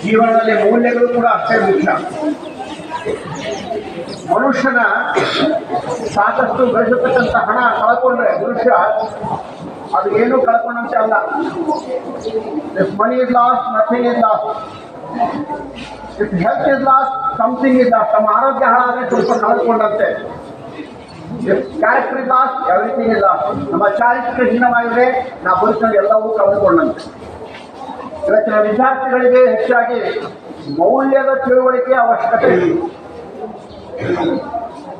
ಜೀವನದಲ್ಲಿ ಮೌಲ್ಯಗಳು ಕೂಡ ಅಷ್ಟೇ ಮುಖ್ಯ. ಮನುಷ್ಯನ ಸಾಕಷ್ಟು ಗಳಿಸತಕ್ಕಂಥ ಹಣ ಕಳ್ಕೊಂಡ್ರೆ ಮನುಷ್ಯ ಅದು ಏನೂ ಕಳ್ಕೊಂಡಂತೆ ಅಲ್ಲ. If money is lost, nothing is lost. If health is lost, something is lost. ನಮ್ಮ ಆರೋಗ್ಯ ಹಾಳಾದ್ರೆ ಸ್ವಲ್ಪ ಕಳ್ಕೊಂಡಂತೆ. If character is lost, everything is lost. ನಮ್ಮ ಚಾರಿತ್ರ್ಯ ಹೀನವಾಗಿದ್ರೆ ನಾವು ಬದುಕಲ್ಲಿ ಎಲ್ಲವೂ ಕಳೆದುಕೊಂಡಂತೆ. ಇವತ್ತಿನ ವಿದ್ಯಾರ್ಥಿಗಳಿಗೆ ಹೆಚ್ಚಾಗಿ ಮೌಲ್ಯದ ತಿಳುವಳಿಕೆಯ ಅವಶ್ಯಕತೆ ಇದೆ.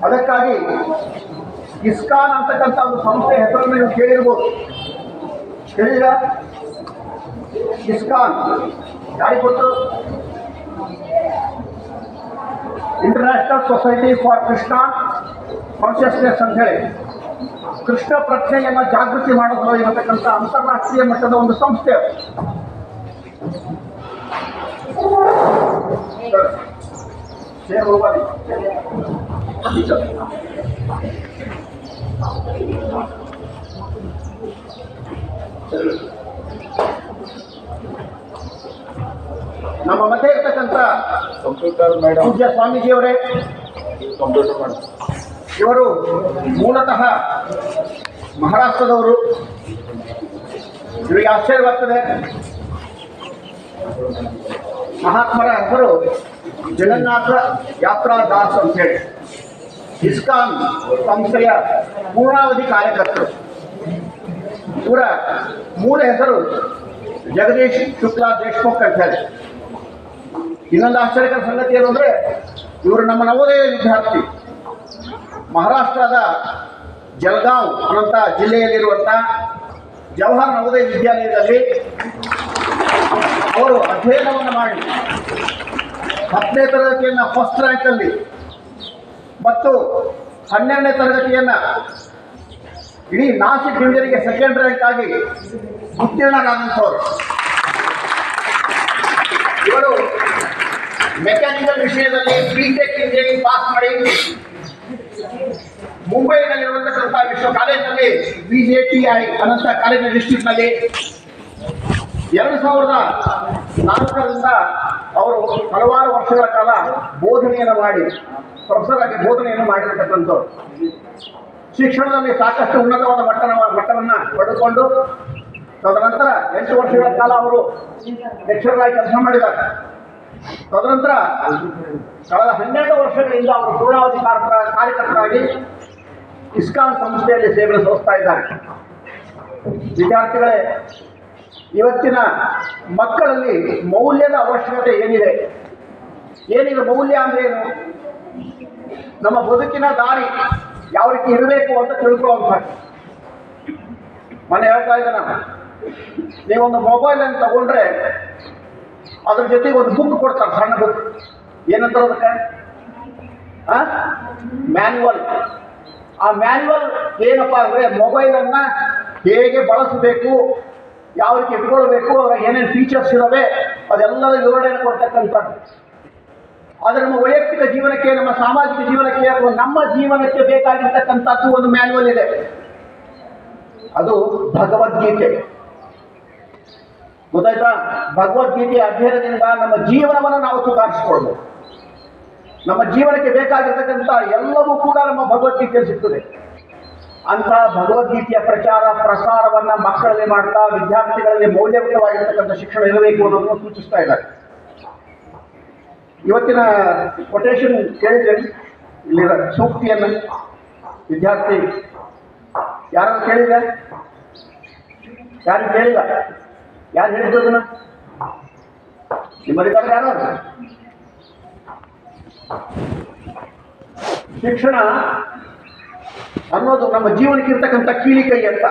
ಅದಕ್ಕಾಗಿ ಇಸ್ಕಾನ್ ಅಂತಕ್ಕಂಥ ಒಂದು ಸಂಸ್ಥೆ ಹೆಸರನ್ನು ನೀವು ಕೇಳಿರ್ಬೋದು. ಕೇಳಿದ ಇಸ್ಕಾನ್ ಯಾರಿಗೆ ಗೊತ್ತು? International society for Krishna consciousness ಅಂತ ಹೇಳಿ ಕೃಷ್ಣ ಪ್ರಜ್ಞೆಯನ್ನು ಜಾಗೃತಿ ಮಾಡೋದು ಇರತಕ್ಕಂಥ ಅಂತಾರಾಷ್ಟ್ರೀಯ ಮಟ್ಟದ ಒಂದು ಸಂಸ್ಥೆ. ನಮ್ಮ ಮಧ್ಯೆ ಇರ್ತಕ್ಕಂಥ ಪೂಜ್ಯ ಸ್ವಾಮೀಜಿಯವರೇ, ಇವರು ಮೂಲತಃ ಮಹಾರಾಷ್ಟ್ರದವರು. ಇವರಿಗೆ ಆಶ್ಚರ್ಯವಾಗ್ತದೆ. ಮಹಾತ್ಮರ ಹೆಸರು ಜಗನ್ನಾಥ ಯಾತ್ರಾ ದಾಸ್ ಅಂತೇಳಿ ಇಸ್ಕಾನ್ ಸಂಸ್ಥೆಯ ಪೂರ್ಣಾವಧಿ ಕಾರ್ಯಕರ್ತರು. ಇವರ ಮೂಲ ಹೆಸರು ಜಗದೀಶ್ ಶುಕ್ಲಾ ದೇಶಮುಖ್ ಅಂತ ಹೇಳಿ. ಇನ್ನೊಂದು ಆಶ್ಚರ್ಯಕರ ಸಂಗತಿ ಏನು ಅಂದರೆ, ಇವರು ನಮ್ಮ ನವೋದಯ ವಿದ್ಯಾರ್ಥಿ. ಮಹಾರಾಷ್ಟ್ರದ ಜಲಗಾಂವ್ ಅನ್ನುವಂಥ ಜಿಲ್ಲೆಯಲ್ಲಿರುವಂಥ ಜವಾಹರ್ ನವೋದಯ ವಿದ್ಯಾಲಯದಲ್ಲಿ ಅವರು ಅಧ್ಯಯನವನ್ನು ಮಾಡಿ 10ನೇ ತರಗತಿಯನ್ನು ಫಸ್ಟ್ ರ್ಯಾಂಕಲ್ಲಿ ಮತ್ತು 12ನೇ ತರಗತಿಯನ್ನು ಇಡೀ ನಾಸಿಕ್ ಡಿವಿಷನ್ಗೆ ಸೆಕೆಂಡ್ ರ್ಯಾಂಕ್ ಆಗಿ ಉತ್ತೀರ್ಣರಾದಂಥವರು. ಇವರು ಮೆಕ್ಯಾನಿಕಲ್ ವಿಷಯದಲ್ಲಿ ಬಿಟೆಕ್ ಇಂಜಿನಿಯರಿಂಗ್ ಪಾಸ್ ಮಾಡಿ ಮುಂಬೈನಲ್ಲಿರುವಂತಹ ವಿಶ್ವ ಕಾಲೇಜಿನಲ್ಲಿ BJTI ಅನ್ನಂಥ ಕಾಲೇಜಿನ ಡಿಸ್ಟ್ರಿಕ್ಟ್ನಲ್ಲಿ 2004ರಿಂದ ಅವರು ಹಲವಾರು ವರ್ಷಗಳ ಕಾಲ ಬೋಧನೆಯನ್ನು ಮಾಡಿ ಪ್ರೊಫೆಸರ್ ಆಗಿ ಬೋಧನೆಯನ್ನು ಮಾಡಿರತಕ್ಕಂಥವ್ರು. ಶಿಕ್ಷಣದಲ್ಲಿ ಸಾಕಷ್ಟು ಉನ್ನತವಾದ ಮಟ್ಟವನ್ನು ಪಡೆದುಕೊಂಡು ತದನಂತರ 8 ವರ್ಷಗಳ ಕಾಲ ಅವರು ಲೆಕ್ಚರರ್ ಆಗಿ ಕೆಲಸ ಮಾಡಿದ್ದಾರೆ. ತದನಂತರ ಕಳೆದ 12 ವರ್ಷಗಳಿಂದ ಅವರು ಪೂರ್ಣಾವಧಿ ಕಾರ್ಯಕರ್ತರಾಗಿ ಇಸ್ಕಾನ್ ಸಂಸ್ಥೆಯಲ್ಲಿ ಸೇವೆ ಸಲ್ಲಿಸ್ತಾ ಇದ್ದಾರೆ. ವಿದ್ಯಾರ್ಥಿಗಳೇ, ಇವತ್ತಿನ ಮಕ್ಕಳಲ್ಲಿ ಮೌಲ್ಯದ ಅವಶ್ಯಕತೆ ಏನಿದೆ? ಏನಿದೆ ಮೌಲ್ಯ ಅಂದ್ರೆ ಏನು? ನಮ್ಮ ಬದುಕಿನ ದಾರಿ ಯಾವ ರೀತಿ ಇರಬೇಕು ಅಂತ ತಿಳ್ಕೊಳ್ಳುವಂಥ. ಮನೆ ಹೇಳ್ತಾ ಇದ್ದೆ ನಾನು, ನೀವೊಂದು ಮೊಬೈಲ್ ಅನ್ನು ತಗೊಂಡ್ರೆ ಅದ್ರ ಜೊತೆಗೆ ಒಂದು ಬುಕ್ ಕೊಡ್ತಾರೆ, ಸಣ್ಣ ಬುಕ್. ಏನಂತಾರೆ ಅದಕ್ಕೆ? ಮ್ಯಾನ್ಯುವಲ್. ಆ ಮ್ಯಾನ್ಯುವಲ್ ಏನಪ್ಪ ಅಂದರೆ ಮೊಬೈಲನ್ನು ಹೇಗೆ ಬಳಸಬೇಕು, ಯಾವ ರೀತಿ ಇಟ್ಕೊಳ್ಬೇಕು, ಅದ್ರಾಗ ಏನೇನು ಫೀಚರ್ಸ್ ಇದ್ದಾವೆ ಅದೆಲ್ಲದ ವಿವರಣೆಯನ್ನು ಕೊಡ್ತಕ್ಕಂಥದ್ದು. ಆದರೆ ನಮ್ಮ ವೈಯಕ್ತಿಕ ಜೀವನಕ್ಕೆ, ನಮ್ಮ ಸಾಮಾಜಿಕ ಜೀವನಕ್ಕೆ ಅಥವಾ ನಮ್ಮ ಜೀವನಕ್ಕೆ ಬೇಕಾಗಿರ್ತಕ್ಕಂಥದ್ದು ಒಂದು ಮ್ಯಾನ್ಯುವಲ್ ಇದೆ. ಅದು ಭಗವದ್ಗೀತೆ. ಗೊತ್ತಾಯ್ತಾ? ಭಗವದ್ಗೀತೆಯ ಅಧ್ಯಯನದಿಂದ ನಮ್ಮ ಜೀವನವನ್ನು ನಾವು ಸುಧಾರಿಸಿಕೊಳ್ಳಬಹುದು. ನಮ್ಮ ಜೀವನಕ್ಕೆ ಬೇಕಾಗಿರ್ತಕ್ಕಂಥ ಎಲ್ಲವೂ ಕೂಡ ನಮ್ಮ ಭಗವದ್ಗೀತೆಯಲ್ಲಿ ಸಿಗ್ತದೆ. ಅಂತ ಭಗವದ್ಗೀತೆಯ ಪ್ರಸಾರವನ್ನು ಮಕ್ಕಳಲ್ಲಿ ಮಾಡ್ತಾ ವಿದ್ಯಾರ್ಥಿಗಳಲ್ಲಿ ಮೌಲ್ಯಯುತವಾಗಿರ್ತಕ್ಕಂಥ ಶಿಕ್ಷಣ ಇರಬೇಕು ಅನ್ನೋದನ್ನು ಸೂಚಿಸ್ತಾ ಇದ್ದಾರೆ. ಇವತ್ತಿನ ಕೊಟೇಶನ್ ಕೇಳಿದ್ರೆ ಇಲ್ಲಿರ ಸೂಕ್ತಿಯನ್ನು ವಿದ್ಯಾರ್ಥಿ ಯಾರನ್ನು ಕೇಳಿದ್ರೆ? ಯಾರು ಕೇಳಿಲ್ಲ? ಯಾರು ಹೇಳಿದ್ರು ಅದನ್ನು? ನಿಮ್ಮಲ್ಲಿದ್ದಾರೆ ಯಾರು? ಶಿಕ್ಷಣ ಅನ್ನೋದು ನಮ್ಮ ಜೀವನಕ್ಕೆ ಇರ್ತಕ್ಕಂಥ ಕೀಲಿಕೈ ಅಂತ.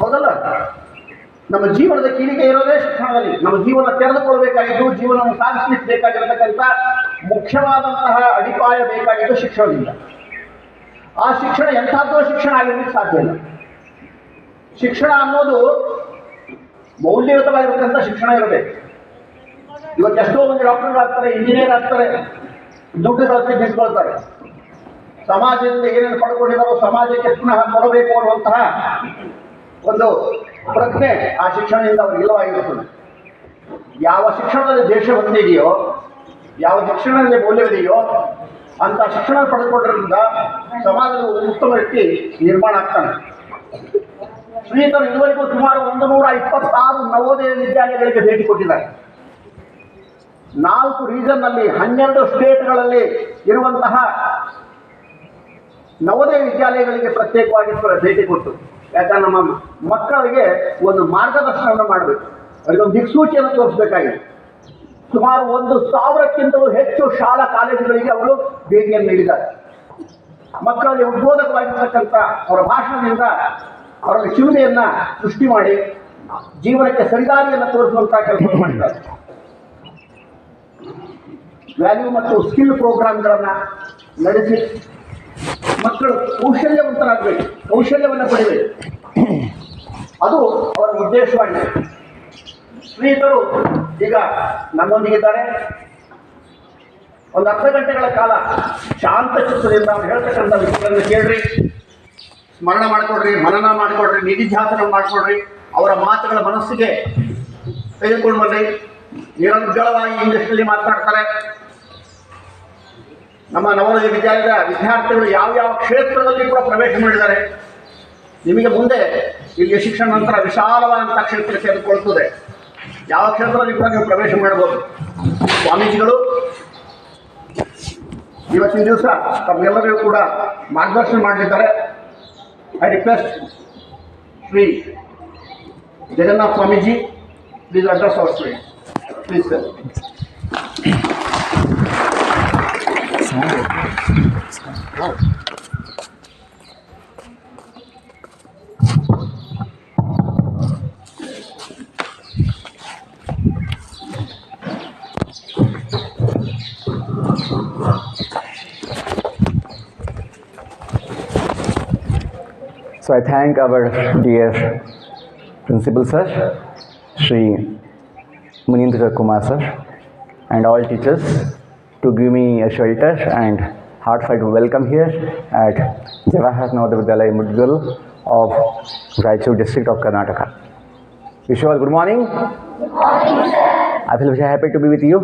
ಹೌದಲ್ಲ? ನಮ್ಮ ಜೀವನದ ಕೀಲಿಕೈ ಇರೋದೇ ಶಿಕ್ಷಣದಲ್ಲಿ. ನಮ್ಮ ಜೀವನ ತೆರೆದುಕೊಳ್ಬೇಕಾಗಿದ್ದು, ಜೀವನವನ್ನು ಸಾಗಿಸಲಿಕ್ಕೆ ಬೇಕಾಗಿರತಕ್ಕಂಥ ಮುಖ್ಯವಾದಂತಹ ಅಡಿಪಾಯ ಬೇಕಾಗಿದ್ದು ಶಿಕ್ಷಣದಿಂದ. ಆ ಶಿಕ್ಷಣ ಎಂಥದ್ದೋ ಶಿಕ್ಷಣ ಆಗಿರ್ಲಿಕ್ಕೆ ಸಾಧ್ಯ ಇಲ್ಲ. ಶಿಕ್ಷಣ ಅನ್ನೋದು ಮೌಲ್ಯಯುತವಾಗಿರತಕ್ಕಂಥ ಶಿಕ್ಷಣ ಇರಬೇಕು. ಇವತ್ತು ಎಷ್ಟೋ ಮಂದಿ ಡಾಕ್ಟರ್ಗಳಾಗ್ತಾರೆ, ಇಂಜಿನಿಯರ್ ಆಗ್ತಾರೆ, ದುಡ್ಡುಗಳಕ್ಕೆ ನಿಂತ್ಕೊಳ್ತಾರೆ. ಸಮಾಜದಿಂದ ಏನೇನು ಪಡ್ಕೊಂಡಿದ್ದಾರೋ ಸಮಾಜಕ್ಕೆ ಪುನಃ ಕೊಡಬೇಕು ಅನ್ನುವಂತಹ ಒಂದು ಪ್ರಜ್ಞೆ ಆ ಶಿಕ್ಷಣದಿಂದ ಅವ್ರಿಗೆ ಇಲ್ಲವಾಗಿರುತ್ತದೆ. ಯಾವ ಶಿಕ್ಷಣದಲ್ಲಿ ದೇಶಭಕ್ತಿ ಇದೆಯೋ, ಯಾವ ಶಿಕ್ಷಣದಲ್ಲಿ ಮೌಲ್ಯವಿದೆಯೋ ಅಂತ ಶಿಕ್ಷಣ ಪಡೆದುಕೊಳ್ಳೋದ್ರಿಂದ ಸಮಾಜದ ಉತ್ತಮ ವ್ಯಕ್ತಿ ನಿರ್ಮಾಣ ಆಗ್ತಾನೆ. ಶ್ರೀಧರ್ ಇದುವರೆಗೂ ಸುಮಾರು 126 ನವೋದಯ ವಿದ್ಯಾಲಯಗಳಿಗೆ ಭೇಟಿ ಕೊಟ್ಟಿದ್ದಾರೆ. 4 ರೀಜನ್ನಲ್ಲಿ 12 ಸ್ಟೇಟ್ಗಳಲ್ಲಿ ಇರುವಂತಹ ನವೋದಯ ವಿದ್ಯಾಲಯಗಳಿಗೆ ಪ್ರತ್ಯೇಕವಾಗಿ ಭೇಟಿ ಕೊಟ್ಟು, ಯಾಕಂದ್ರೆ ನಮ್ಮ ಮಕ್ಕಳಿಗೆ ಒಂದು ಮಾರ್ಗದರ್ಶನವನ್ನು ಮಾಡಬೇಕು, ಅವರಿಗೊಂದು ದಿಕ್ಸೂಚಿಯನ್ನು ತೋರಿಸಬೇಕಾಗಿದೆ. ಸುಮಾರು 1,000ಕ್ಕಿಂತಲೂ ಹೆಚ್ಚು ಶಾಲಾ ಕಾಲೇಜುಗಳಿಗೆ ಅವರು ಭೇಟಿಯನ್ನು ನೀಡಿದ್ದಾರೆ. ಮಕ್ಕಳಿಗೆ ಉದ್ಬೋಧಕವಾಗಿರ್ತಕ್ಕಂಥ ಅವರ ಭಾಷಣದಿಂದ ಅವರ ಚಿಲುಮೆಯನ್ನು ಸೃಷ್ಟಿ ಮಾಡಿ ಜೀವನಕ್ಕೆ ಸರಿದಾರಿಯನ್ನು ತೋರಿಸುವಂಥ ಕೆಲಸ ಮಾಡಿದ್ದಾರೆ. ವ್ಯಾಲ್ಯೂ ಮತ್ತು ಸ್ಕಿಲ್ ಪ್ರೋಗ್ರಾಮ್ಗಳನ್ನು ನಡೆಸಿ ಮಕ್ಕಳು ಕೌಶಲ್ಯವಂತರಾಗಬೇಕು, ಕೌಶಲ್ಯವನ್ನು ಪಡೆಯಬೇಕು, ಅದು ಅವರ ಉದ್ದೇಶವಾಗಿದೆ. ಶ್ರೀಧರು ಈಗ ನಮ್ಮೊಂದಿಗಿದ್ದಾರೆ. ಒಂದು ಅರ್ಧ ಗಂಟೆಗಳ ಕಾಲ ಶಾಂತ ಚಿತ್ತದಿಂದ ಅವ್ರು ಹೇಳ್ತಕ್ಕಂಥ ವಿಷಯಗಳನ್ನು ಕೇಳ್ರಿ, ಸ್ಮರಣ ಮಾಡಿಕೊಡ್ರಿ, ಮನನ ಮಾಡಿಕೊಡ್ರಿ, ನಿಧಿಧ್ಯಾಸನ ಮಾಡಿಕೊಡ್ರಿ, ಅವರ ಮಾತುಗಳ ಮನಸ್ಸಿಗೆ ತೆಗೆದುಕೊಂಡು ಬನ್ನಿ. ನಿರಂತರವಾಗಿ ಇಂಗ್ಲಿಷ್ನಲ್ಲಿ ಮಾತನಾಡ್ತಾರೆ. ನಮ್ಮ ನವೋದಯ ವಿದ್ಯಾಲಯದ ವಿದ್ಯಾರ್ಥಿಗಳು ಯಾವ ಕ್ಷೇತ್ರದಲ್ಲಿ ಕೂಡ ಪ್ರವೇಶ ಮಾಡಿದ್ದಾರೆ. ನಿಮಗೆ ಮುಂದೆ ಇಲ್ಲಿ ಶಿಕ್ಷಣ ನಂತರ ವಿಶಾಲವಾದಂಥ ಕ್ಷೇತ್ರಕ್ಕೆ ತೆಗೆದುಕೊಳ್ಳುತ್ತದೆ. ಯಾವ ಕ್ಷೇತ್ರದಲ್ಲಿ ಕೂಡ ನೀವು ಪ್ರವೇಶ ಮಾಡಬಹುದು. ಸ್ವಾಮೀಜಿಗಳು ಇವತ್ತಿನ ದಿವಸ ತಮ್ಮೆಲ್ಲರಿಗೂ ಕೂಡ ಮಾರ್ಗದರ್ಶನ ಮಾಡಲಿದ್ದಾರೆ. I request Shri Jagannatha Swamiji, please address our students. Please sir. So I thank our dear Principal Sir, Shri Munindra Kumar Sir, and all teachers to give me a shelter and heartfelt welcome here at Jawahar Navodaya Vidyalaya Mudgal of Raichur district of Karnataka. Wish you all good morning. Good morning, sir. I feel very happy to be with you.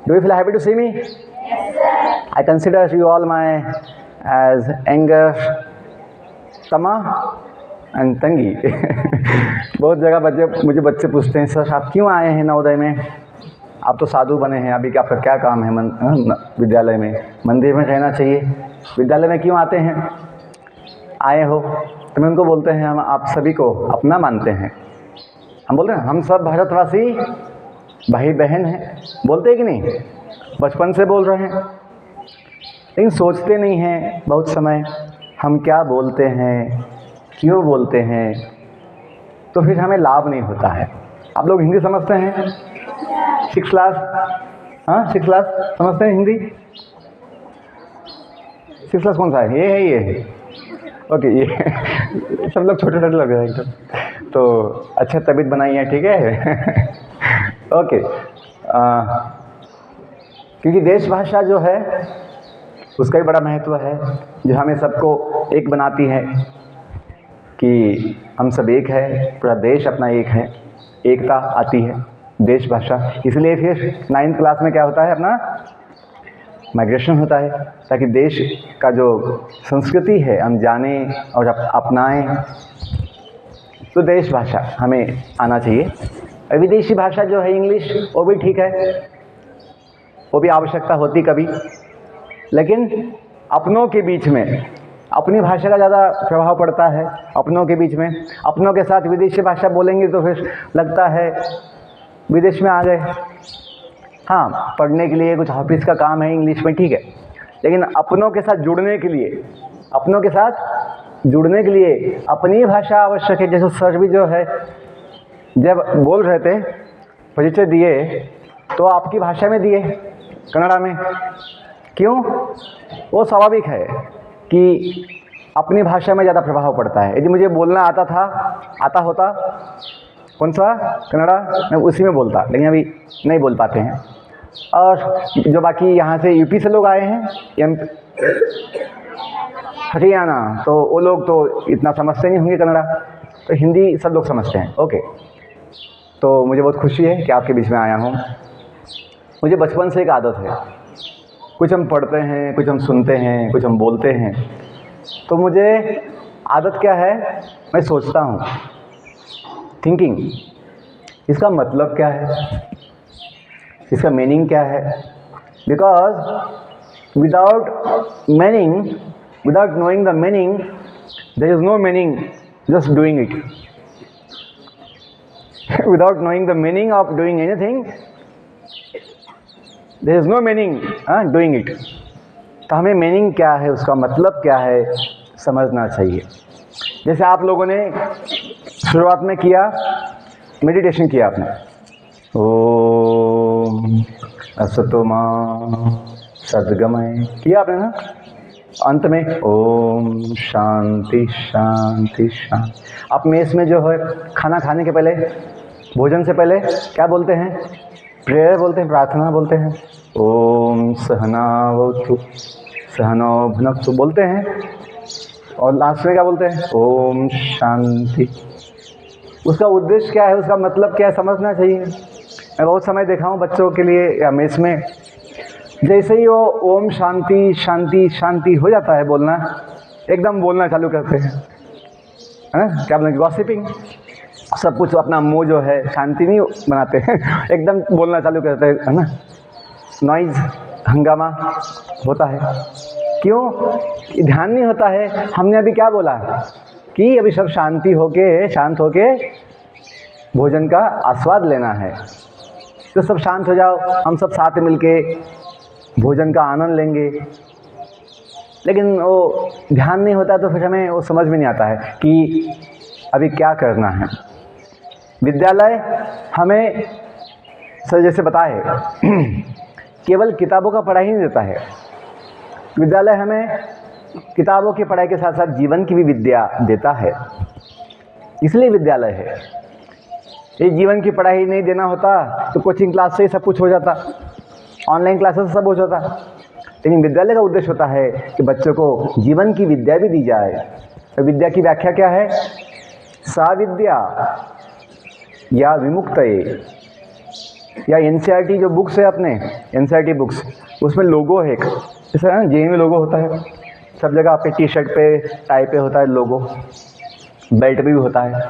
Do you feel happy to see me? Yes, sir. I consider you all my as younger तमा and तंगी. बहुत जगह मुझे बच्चे पूछते हैं, sir आप क्यों आए हैं नवोदय में? आप तो साधु बने हैं, अभी आपका क्या काम है विद्यालय में? मंदिर में रहना चाहिए, विद्यालय में क्यों आते हैं? आए हो तो मैं उनको बोलते हैं हम आप सभी को अपना मानते हैं. हम बोलते हैं हम सब भारतवासी भाई बहन हैं, बोलते हैं कि नहीं? बचपन से बोल रहे हैं, लेकिन सोचते नहीं हैं बहुत समय हम क्या बोलते हैं, क्यों बोलते हैं, तो फिर हमें लाभ नहीं होता है. आप लोग हिंदी समझते हैं? 6 क्लास, हाँ 6 क्लास समझते हैं हिंदी? 6 क्लास कौन सा है? ये है. ओके, ये सब लोग छोटे छोटे लग रहे हैं एकदम. तो अच्छा तबीयत बनाई है, ठीक है. ओके, क्योंकि देश भाषा जो है उसका भी बड़ा महत्व है, जो हमें सबको एक बनाती है कि हम सब एक है, पूरा देश अपना एक है, एकता आती है देश भाषा. इसलिए फिर 9th क्लास में क्या होता है, अपना माइग्रेशन होता है, ताकि देश का जो संस्कृति है हम जानें और अपनाएं. तो देश भाषा हमें आना चाहिए. और विदेशी भाषा जो है इंग्लिश, वो भी ठीक है, वो भी आवश्यकता होती कभी, लेकिन अपनों के बीच में अपनी भाषा का ज़्यादा प्रभाव पड़ता है. अपनों के बीच में अपनों के साथ विदेशी भाषा बोलेंगे तो फिर लगता है विदेश में आ गए. हाँ, पढ़ने के लिए कुछ ऑफिस का काम है इंग्लिश में, ठीक है, लेकिन अपनों के साथ जुड़ने के लिए, अपनों के साथ जुड़ने के लिए अपनी भाषा आवश्यक है. जैसे सर भी जो है जब बोल रहे थे परिचय दिए तो आपकी भाषा में दिए, कन्नड़ा में. क्यों? वो स्वाभाविक है कि अपनी भाषा में ज़्यादा प्रभाव पड़ता है. यदि मुझे बोलना आता होता कौन सा कन्नड़ा, मैं उसी में बोलता, लेकिन अभी नहीं बोल पाते हैं. और जो बाकी यहाँ से यूपी से लोग आए हैं, हरियाणा, तो वो लोग तो इतना समझते नहीं होंगे कन्नड़ा. तो हिंदी सब लोग समझते हैं, ओके। तो मुझे बहुत खुशी है कि आपके बीच में आया हूँ। मुझे बचपन से एक आदत है, कुछ हम पढ़ते हैं, कुछ हम सुनते हैं, कुछ हम बोलते हैं, तो मुझे आदत क्या है, मैं सोचता हूँ, थिंकिंग, इसका मतलब क्या है, इसका मीनिंग क्या है। Because without meaning, without knowing the meaning, there is no meaning just doing it. Without knowing the meaning of doing anything, there is no meaning doing it. तो हमें मीनिंग क्या है, उसका मतलब क्या है, समझना चाहिए। जैसे आप लोगों ने शुरुआत में किया, मेडिटेशन किया आपने, ओम असतो मा सद्गमय किया आपने ना, अंत में ओम शांति शांति शांति। आप मेस में जो है खाना खाने के पहले, भोजन से पहले क्या बोलते हैं, प्रेयर बोलते हैं, प्रार्थना बोलते हैं, ओम सहनावतु सहनौ भुनक्तु बोलते हैं, और लास्ट में क्या बोलते हैं, ओम शांति। उसका उद्देश्य क्या है, उसका मतलब क्या है, समझना चाहिए। मैं बहुत समय देखा हूँ बच्चों के लिए या मेस में, जैसे ही वो ओम शांति शांति शांति हो जाता है बोलना, एकदम बोलना चालू करते हैं, है ना, क्या बोलेंगे, गॉसिपिंग, सब कुछ अपना मुंह जो है शांति नहीं बनाते हैं, एकदम बोलना चालू करते हैं, है ना, नॉइज, हंगामा होता है। क्यों? ध्यान नहीं होता है। हमने अभी क्या बोला कि अभी सब शांति होके, शांत होके भोजन का आस्वाद लेना है। तो सब शांत हो जाओ, हम सब साथ मिलके भोजन का आनंद लेंगे। लेकिन वो ध्यान नहीं होता, तो फिर हमें वो समझ में नहीं आता है कि अभी क्या करना है। विद्यालय हमें सर जैसे बताए केवल किताबों का पढ़ाई नहीं देता है। विद्यालय हमें किताबों की पढ़ाई के साथ साथ जीवन की भी विद्या देता है, इसलिए विद्यालय है। ये जीवन की पढ़ाई नहीं देना होता तो कोचिंग क्लास से ही सब कुछ हो जाता, ऑनलाइन क्लासेस से सब हो जाता। लेकिन विद्यालय का उद्देश्य होता है कि बच्चों को जीवन की विद्या भी दी जाए। तो विद्या की व्याख्या क्या है? सा विद्या या विमुक्तये, या एनसीईआरटी जो बुक्स है अपने, एनसीईआरटी बुक्स, उसमें लोगो है एक, जैसे ना जेई में लोगो होता है, सब जगह आपके टी शर्ट पे, टाई पे होता है लोगो, बेल्ट पे भी होता है।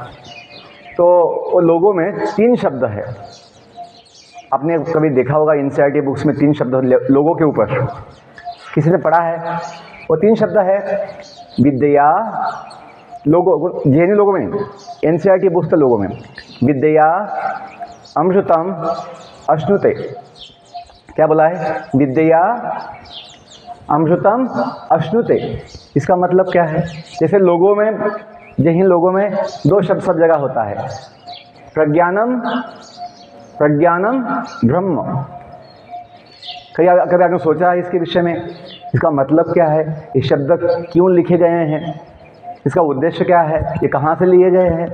तो वो लोगो में 3 शब्द है। आपने कभी देखा होगा एनसीईआरटी बुक्स में 3 शब्द लोगो के ऊपर, किसी ने पढ़ा है? वो 3 शब्द है विद्या, लोगो, जेएनयू लोगो में नहीं, एनसीईआरटी बुक्स के लोगो में, विद्या अमृतम अश्नुते। क्या बोला है? विद्या अमृतम अश्नुते। इसका मतलब क्या है? जैसे लोगों में, जैन लोगों में 2 शब्द सब जगह होता है, प्रज्ञानम, प्रज्ञानम ब्रह्म। कभी आपने सोचा है इसके विषय में, इसका मतलब क्या है, ये शब्द क्यों लिखे गए हैं, इसका उद्देश्य क्या है, ये कहाँ से लिए गए हैं?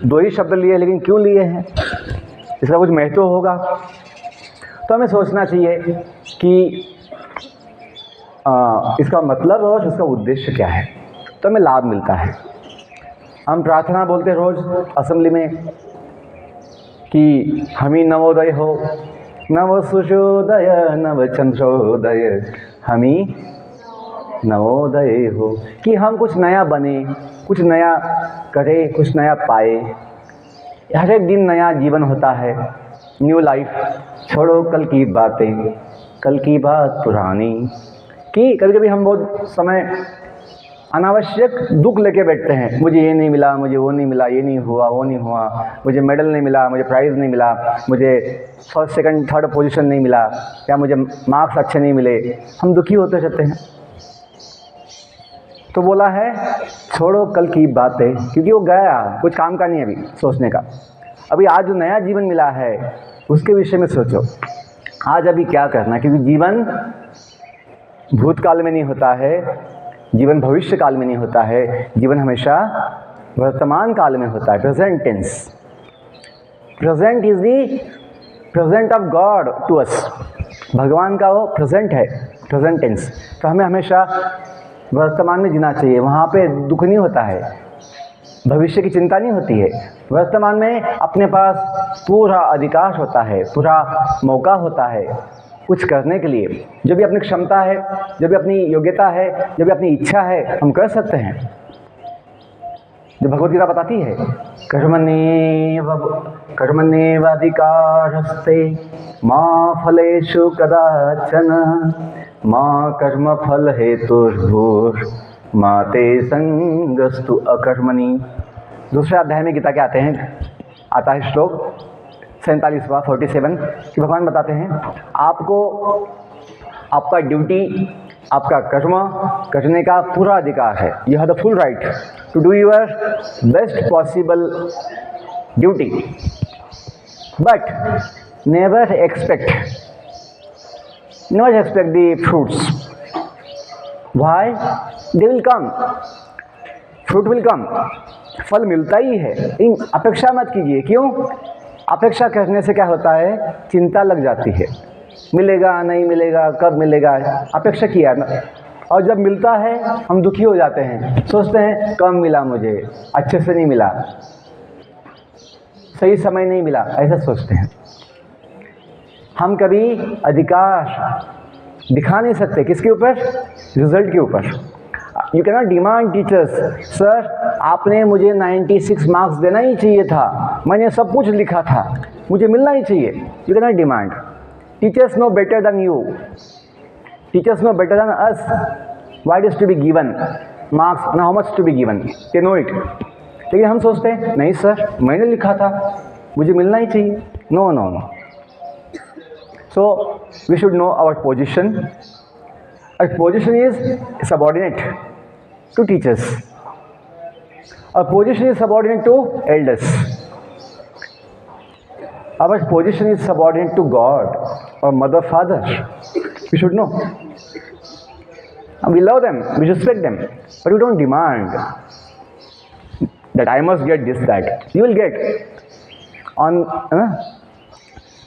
2 ही शब्द लिए, लेकिन क्यों लिए हैं? इसका कुछ महत्व होगा। तो हमें सोचना चाहिए कि इसका मतलब और इसका उद्देश्य क्या है, तो हमें लाभ मिलता है। हम प्रार्थना बोलते रोज़ असेंबली में कि हमी नवोदय हो, नव सुशोदय नव चंद्रोदय, हमी नवोदय हो, कि हम कुछ नया बने, कुछ नया करें, कुछ नया पाए। हर एक दिन नया जीवन होता है, न्यू लाइफ। छोड़ो कल की बातें, कल की बात पुरानी। कि कभी कभी हम बहुत समय अनावश्यक दुख लेके बैठते हैं, मुझे ये नहीं मिला, मुझे वो नहीं मिला, ये नहीं हुआ, वो नहीं हुआ, मुझे मेडल नहीं मिला, मुझे प्राइज़ नहीं मिला, मुझे फर्स्ट सेकंड थर्ड पोजीशन नहीं मिला, या मुझे मार्क्स अच्छे नहीं मिले। हम दुखी होते रहते हैं। तो बोला है छोड़ो कल की बातें, क्योंकि वो गया, कुछ काम का नहीं है अभी सोचने का। अभी आज जो नया जीवन मिला है उसके विषय में सोचो, आज अभी क्या करना है। क्योंकि जीवन भूतकाल में नहीं होता है, जीवन भविष्य काल में नहीं होता है, जीवन हमेशा वर्तमान काल में होता है, present tense. Present is the present of God to us. भगवान का वो प्रेजेंट है, प्रेजेंट टेंस। तो हमें हमेशा वर्तमान में जीना चाहिए, वहाँ पे दुख नहीं होता है। भविष्य की चिंता नहीं होती है। वर्तमान में अपने पास पूरा अधिकार होता है, पूरा मौका होता है कुछ करने के लिए। जो भी अपनी क्षमता है, जो भी अपनी योग्यता है, जो भी अपनी इच्छा है, हम कर सकते हैं। जो भगवद गीता बताती है, कर्मण्येवाधिकारस्ते मा फलेषु कदाचन मा कर्मफल हेतुर्भूर्मा ते संगस्तु अकर्मणि। दूसरे अध्याय में गीता के आता है श्लोक 47वां 47 कि भगवान बताते हैं आपको आपका ड्यूटी, आपका कर्म करने का पूरा अधिकार है। You have the full right to do your best possible duty, but never expect the fruits. Why? They will come, fruit will come, फल मिलता ही है, इन अपेक्षा मत कीजिए। क्यों? अपेक्षा करने से क्या होता है, चिंता लग जाती है, मिलेगा नहीं मिलेगा, कब मिलेगा, अपेक्षा किया ना, और जब मिलता है हम दुखी हो जाते हैं, सोचते हैं कम मिला, मुझे अच्छे से नहीं मिला, सही समय नहीं मिला, ऐसा सोचते हैं। हम कभी अधिकार दिखा नहीं सकते, किसके ऊपर? रिजल्ट के ऊपर। You can not demand teachers, sir आपने मुझे 96 मार्क्स देना ही चाहिए था, मैंने सब कुछ लिखा था, मुझे मिलना ही चाहिए। You can not demand. Teachers know better than you, teachers know better than us what is to be given marks and how much to be given, they know it. लेकिन हम सोचते हैं नहीं सर मैंने लिखा था, मुझे मिलना ही चाहिए। No no no. So we should know our position. Our position is subordinate to teachers. Our position is subordinate to elders. Our position is subordinate to God or mother, father. We should know. And we love them, we respect them, but we don't demand that I must get this, that. You will get on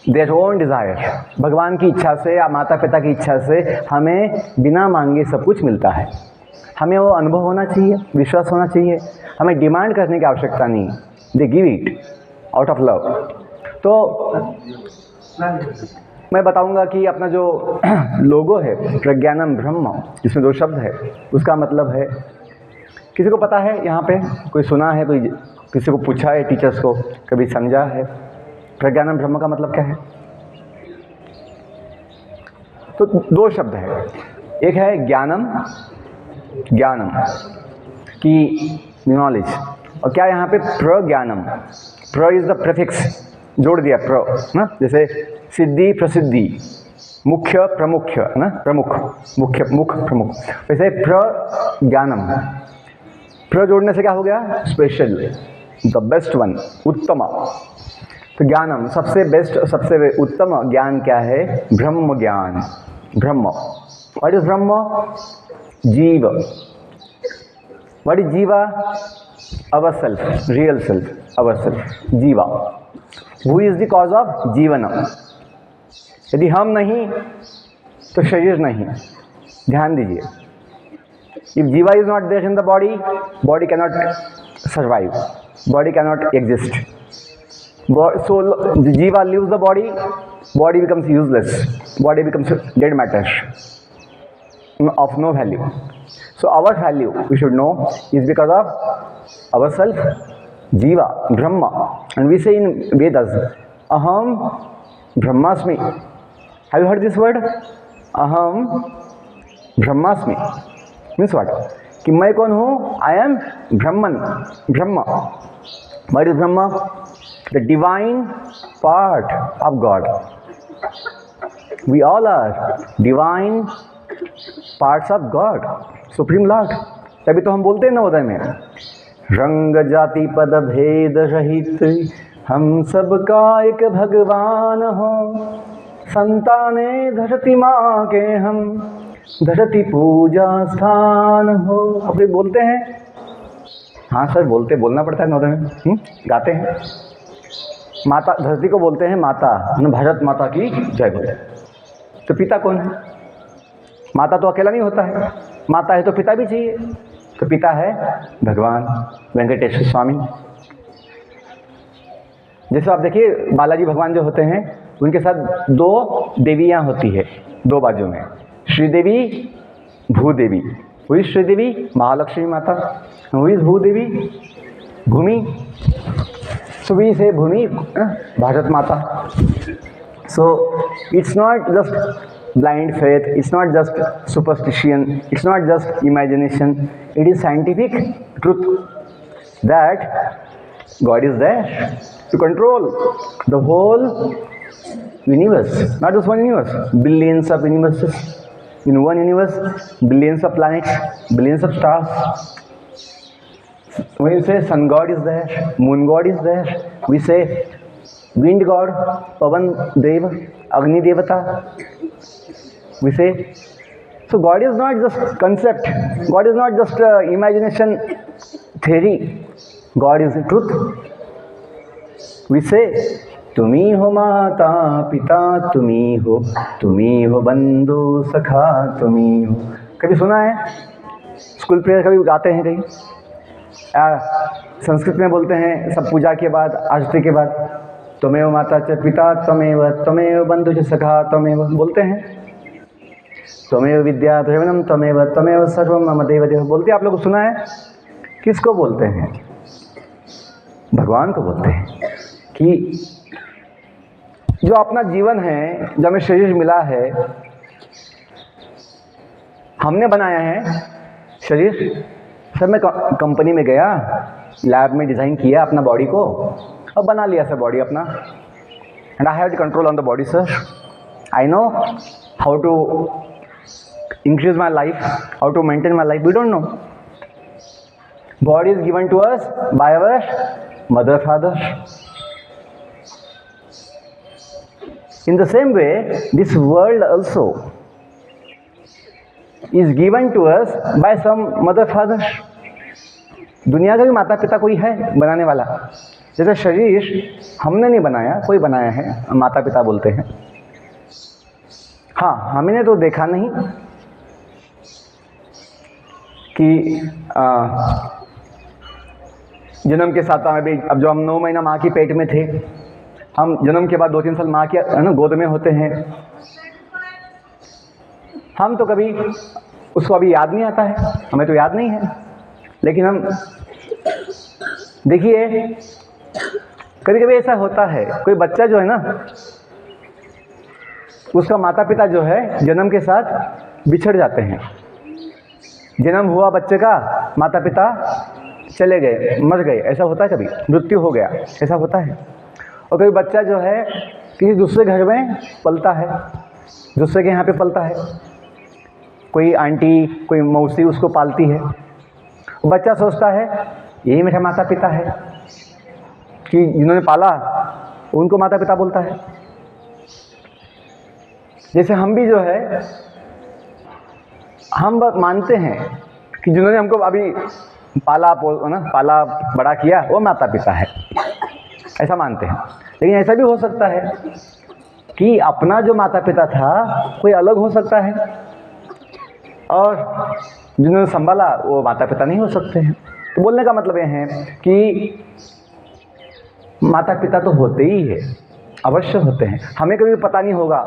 their own desire. भगवान की इच्छा से या माता पिता की इच्छा से हमें बिना मांगे सब कुछ मिलता है। हमें वो अनुभव होना चाहिए, विश्वास होना चाहिए, हमें डिमांड करने की आवश्यकता नहीं। They give it out of love. तो मैं बताऊंगा कि अपना जो लोगो है प्रज्ञानम ब्रह्म, जिसमें 2 शब्द है, उसका मतलब है, किसी को पता है यहाँ पे? कोई सुना है, कोई किसी को पूछा है, टीचर्स को कभी समझा है? प्रज्ञानम ब्रह्म का मतलब क्या है? तो 2 शब्द है, एक है ज्ञानम, ज्ञानम की नॉलेज, और क्या यहाँ पे प्रज्ञानम, प्र इज द प्रीफिक्स, जोड़ दिया प्र ना, जैसे सिद्धि प्रसिद्धि, मुख्य प्रमुख्य ना, प्रमुख मुख्य मुख प्रमुख, वैसे प्रज्ञानम, प्र जोड़ने से क्या हो गया? स्पेशल, द बेस्ट वन, उत्तम। तो ज्ञानम सबसे बेस्ट, सबसे उत्तम ज्ञान क्या है? ब्रह्म ज्ञान। ब्रह्म, व्हाट इज ब्रह्म? जीव। What is jiva? Our self, real self, our self, jiva. Who is the cause of jeevan? यदि हम नहीं तो शरीर नहीं। ध्यान दीजिए, if jiva is not there in the body, body cannot survive, body cannot exist. So jiva leaves the body, body becomes useless, body becomes dead matter of no value. So our value, we should know, is because of ourself, jiva, brahma. And we say in Vedas, aham brahmasmi. Have you heard this word? Aham brahmasmi means what? कि मैं कौन हूँ? I am Brahman, Brahma. What is Brahma? The divine part of God. We all are divine parts of God, Supreme Lord. तभी तो हम बोलते हैं नवोदय में, रंग जाति पद भेद रहित हम सबका एक भगवान हो, संताने धरती माँ के हम, धरती पूजा स्थान हो। अब बोलते हैं, हाँ सर बोलते, बोलना पड़ता है नवोदय में, गाते हैं। माता, धरती को बोलते हैं माता, भारत माता की जय बोले। तो पिता कौन है? माता तो अकेला नहीं होता है, माता है तो पिता भी चाहिए। तो पिता है भगवान वेंकटेश्वर स्वामी। जैसे आप देखिए बालाजी भगवान जो होते हैं उनके साथ दो देवियाँ होती है, दो बाजू में, श्रीदेवी भूदेवी। हुई श्रीदेवी महालक्ष्मी माता, हुई भूदेवी भूमि, so we say भूमि भारत माता। So it's not just blind faith, it's not just superstition, it's not just imagination, it is scientific truth that God is there to control the whole universe, not just one universe, billions of universes. In one universe, billions of planets, billions of stars. When we say sun god is there, moon god is there, we say wind god, pavan deva, agni devata, we say. So God is not just concept, God is not just imagination theory, God is the truth. We say तुम्ही हो माता पिता, तुम्ही हो बंधु सखा, तुम्ही हो। कभी सुना है? स्कूल प्रेयर कभी गाते हैं कहीं? संस्कृत में बोलते हैं सब पूजा के बाद, आरती के बाद, त्वमेव माता च पिता त्वमेव बंधु च सखा त्वमेव, बोलते हैं। त्वमेव विद्या द्रविणम त्वमेव सर्वम मम देव देव, बोलते हैं। आप लोग सुना है? किसको बोलते हैं? भगवान को बोलते हैं कि जो अपना जीवन है, जो हमें शरीर मिला है, हमने बनाया है शरीर। सर मैं कंपनी में गया, लैब में डिज़ाइन किया अपना बॉडी को और बना लिया सर बॉडी अपना, and I have to control on the body sir. I know how to increase my life, how to maintain my life, we don't know. Body is given to us by our mother father. In the same way, this world also is given to us by some mother father. दुनिया का भी माता पिता कोई है बनाने वाला। जैसे शरीर हमने नहीं बनाया, कोई बनाया है, माता पिता बोलते हैं। हाँ, हमने तो देखा नहीं कि जन्म के साथ में भी, अब जो हम 9 महीना माँ की पेट में थे, हम जन्म के बाद 2-3 साल माँ के गोद में होते हैं। हम तो कभी उसको अभी याद नहीं आता है, हमें तो याद नहीं है। लेकिन हम देखिए कभी कभी ऐसा होता है, कोई बच्चा जो है ना, उसका माता पिता जो है जन्म के साथ बिछड़ जाते हैं। जन्म हुआ बच्चे का, माता पिता चले गए, मर गए, ऐसा होता है। कभी मृत्यु हो गया, ऐसा होता है। और कभी बच्चा जो है किसी दूसरे घर में पलता है, दूसरे के यहाँ पे पलता है, कोई आंटी कोई मौसी उसको पालती है। बच्चा सोचता है यही मेरा माता पिता है, कि जिन्होंने पाला उनको माता पिता बोलता है। जैसे हम भी जो है, हम मानते हैं कि जिन्होंने हमको अभी पाला बड़ा किया वो माता पिता है, ऐसा मानते हैं। लेकिन ऐसा भी हो सकता है कि अपना जो माता पिता था कोई अलग हो सकता है, और जिन्होंने संभाला वो माता पिता नहीं हो सकते हैं। तो बोलने का मतलब ये है कि माता पिता तो होते ही है, अवश्य होते हैं। हमें कभी पता नहीं होगा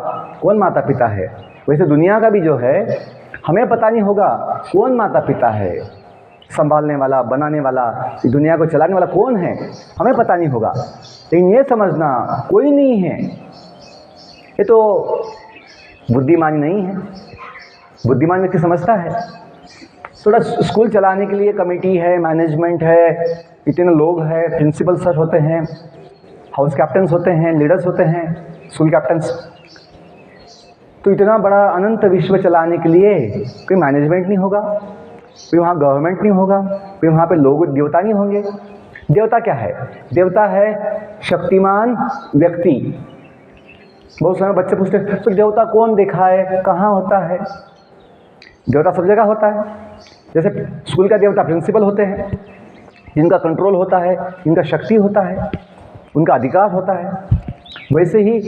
कौन माता पिता है। वैसे दुनिया का भी जो है हमें पता नहीं होगा कौन माता पिता है, संभालने वाला, बनाने वाला, दुनिया को चलाने वाला कौन है, हमें पता नहीं होगा। लेकिन ये समझना कोई नहीं है, ये तो बुद्धिमान नहीं है। बुद्धिमान व्यक्ति समझता है। थोड़ा स्कूल चलाने के लिए कमेटी है, मैनेजमेंट है, इतने लोग हैं, प्रिंसिपल सर होते हैं, हाउस कैप्टन्स होते हैं, लीडर्स होते हैं, स्कूल कैप्टन्स। तो इतना बड़ा अनंत विश्व चलाने के लिए कोई मैनेजमेंट नहीं होगा, कोई वहाँ गवर्नमेंट नहीं होगा, कोई वहाँ पे लोग देवता नहीं होंगे। देवता क्या है? देवता है शक्तिमान व्यक्ति। बहुत सारे बच्चे पूछते हैं तो देवता कौन देखा है, कहाँ होता है? देवता सब जगह होता है। जैसे स्कूल का देवता प्रिंसिपल होते हैं, जिनका कंट्रोल होता है, जिनका शक्ति होता है, उनका अधिकार होता है। वैसे ही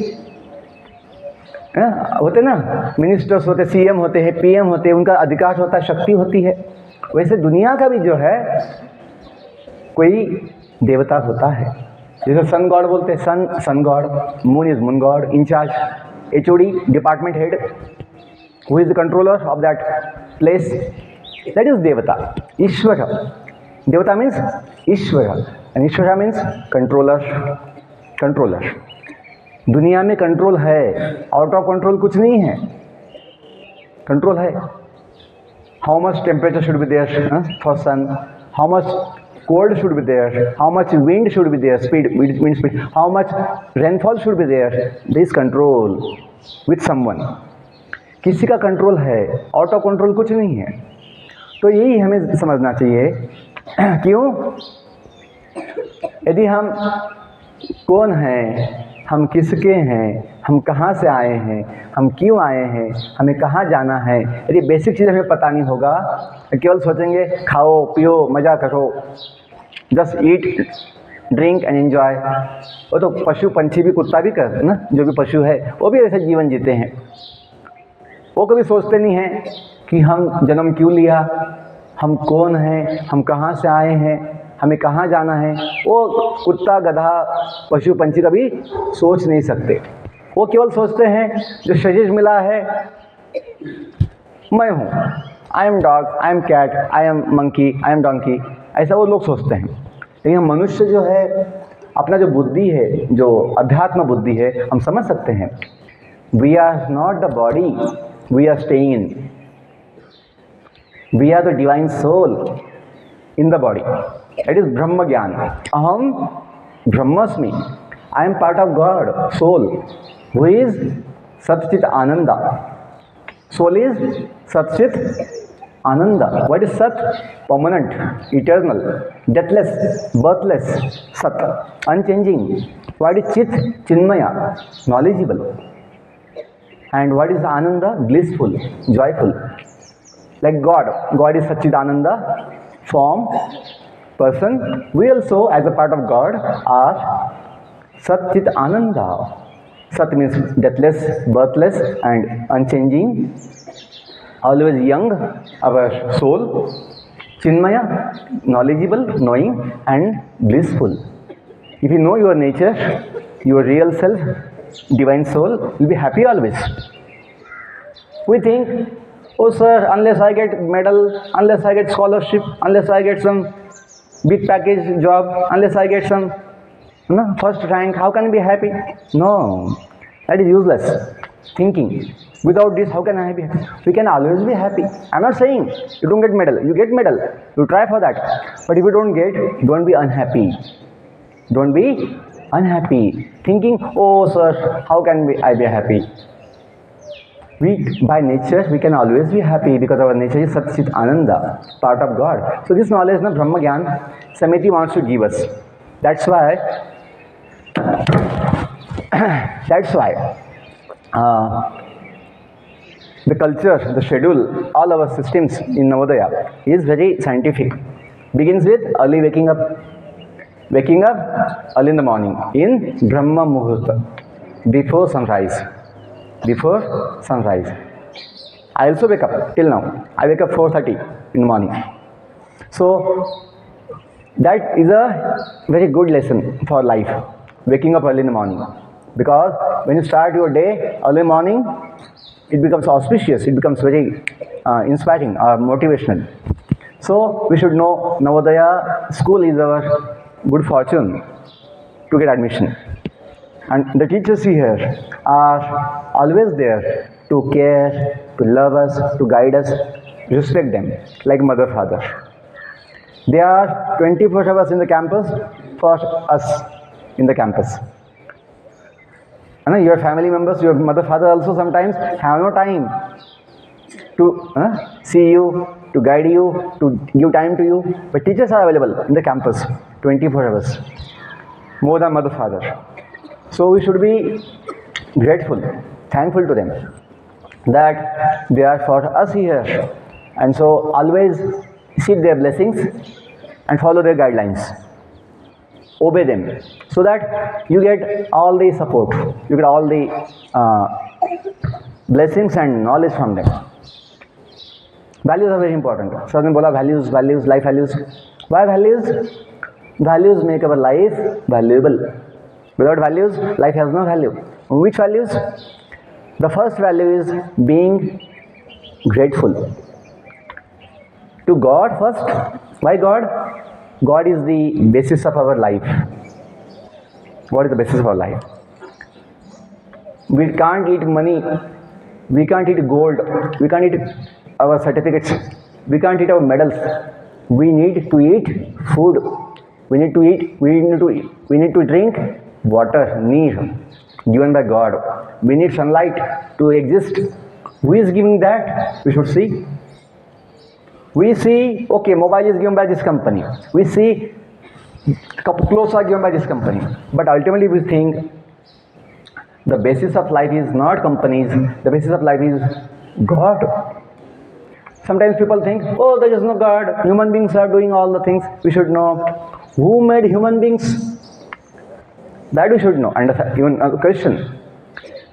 होते ना, मिनिस्टर्स होते, सीएम होते हैं, पीएम होते हैं, उनका अधिकार होता है, शक्ति होती है। वैसे दुनिया का भी जो है कोई देवता होता है। जैसे सन गॉड बोलते हैं, sun god, moon is moon god, incharge, HOD department head, who is the controller of that place, that is devata, Ishwar. Devata means Ishwar, and Ishwar means controller. दुनिया में कंट्रोल है, आउट ऑफ कंट्रोल कुछ नहीं है, कंट्रोल है। How much temperature should be there for sun, how much cold should be there, how much wind should be there, wind speed, how much rainfall should be there, there is control with someone। किसी का control है, out of control कुछ नहीं है। तो यही हमें समझना चाहिए। क्यों? यदि हम कौन हैं, हम किसके हैं, हम कहाँ से आए हैं, हम क्यों आए हैं, हमें कहाँ जाना है, यदि बेसिक चीज़ हमें पता नहीं होगा, केवल सोचेंगे खाओ पियो मज़ा करो, just eat drink and enjoy. वो तो पशु पंछी भी, कुत्ता भी करते ना, जो भी पशु है वो भी ऐसे जीवन जीते हैं। वो कभी सोचते नहीं हैं कि हम जन्म क्यों लिया, हम कौन हैं, हम कहाँ से आए हैं, हमें कहाँ जाना है। वो कुत्ता गधा पशु पंछी कभी सोच नहीं सकते। वो केवल सोचते हैं जो शरीर मिला है, मैं हूँ, I am dog, I am cat, I am monkey, I am donkey, ऐसा वो लोग सोचते हैं। लेकिन मनुष्य जो है, अपना जो बुद्धि है, जो अध्यात्म बुद्धि है, हम समझ सकते हैं we are not the body we are staying in, we are the divine soul in the body, that is ब्रह्म ज्ञान। अहम ब्रह्मस्मि, I am part of God soul who is सच्चित आनंदा। सोल इज सच्चित Ananda. What is Sat? Permanent, eternal, deathless, birthless, Sat, unchanging. What is Chit? Chinmaya, knowledgeable. And what is Ananda? Blissful, joyful. Like God. God is Satchidananda, form, person. We also, as a part of God, are Sat Chit Ananda. Sat means deathless, birthless, and unchanging. Always young, our soul, Chinmaya, knowledgeable, knowing, and blissful. If you know your nature, your real self, divine soul, you'll be happy always. We think, oh sir, unless I get medal, unless I get scholarship, unless I get some big package job, unless I get some first rank, how can I be happy? No, that is useless thinking. Without this, how can I be happy? We can always be happy. I'm not saying you don't get medal. You get medal. You try for that. But if you don't get, don't be unhappy. Don't be unhappy. Thinking, oh sir, how can I be happy? We, by nature, we can always be happy because our nature is Sat Chit Ananda, part of God. So this knowledge, Brahma Gyan, Samiti wants to give us. That's why the culture, the schedule, all our systems in Navodaya is very scientific. Begins with early waking up early in the morning in Brahma Muhurta, before sunrise. I also wake up till now. I wake up 4:30 in the morning. So that is a very good lesson for life, waking up early in the morning. Because when you start your day early morning, it becomes auspicious, it becomes very inspiring or motivational. So we should know Navodaya school is our good fortune to get admission. And the teachers here are always there to care, to love us, to guide us, respect them like mother, father. They are 24 hours in the campus for us in the campus. Your family members, your mother, father also sometimes have no time to see you, to guide you, to give time to you. But teachers are available in the campus 24 hours, more than mother, father. So we should be grateful, thankful to them that they are for us here. And so always seek their blessings and follow their guidelines. Obey them so that you get all the support, you get all the blessings and knowledge from them. Values are very important. So ने बोला values, life values. Why values? Values make our life valuable. Without values, life has no value. Which values? The first value is being grateful to God first. Why God? God is the basis of our life. What is the basis of our life? We can't eat money, we can't eat gold, we can't eat our certificates, we can't eat our medals. We need to eat food. We need to eat. We need to drink water, need given by God. We need sunlight to exist. Who is giving that? We should see. We see, okay, mobile is given by this company. We see clothes are given by this company. But ultimately we think the basis of life is not companies, the basis of life is God. Sometimes people think, oh, there is no God, human beings are doing all the things. We should know who made human beings. That we should know. And even a question.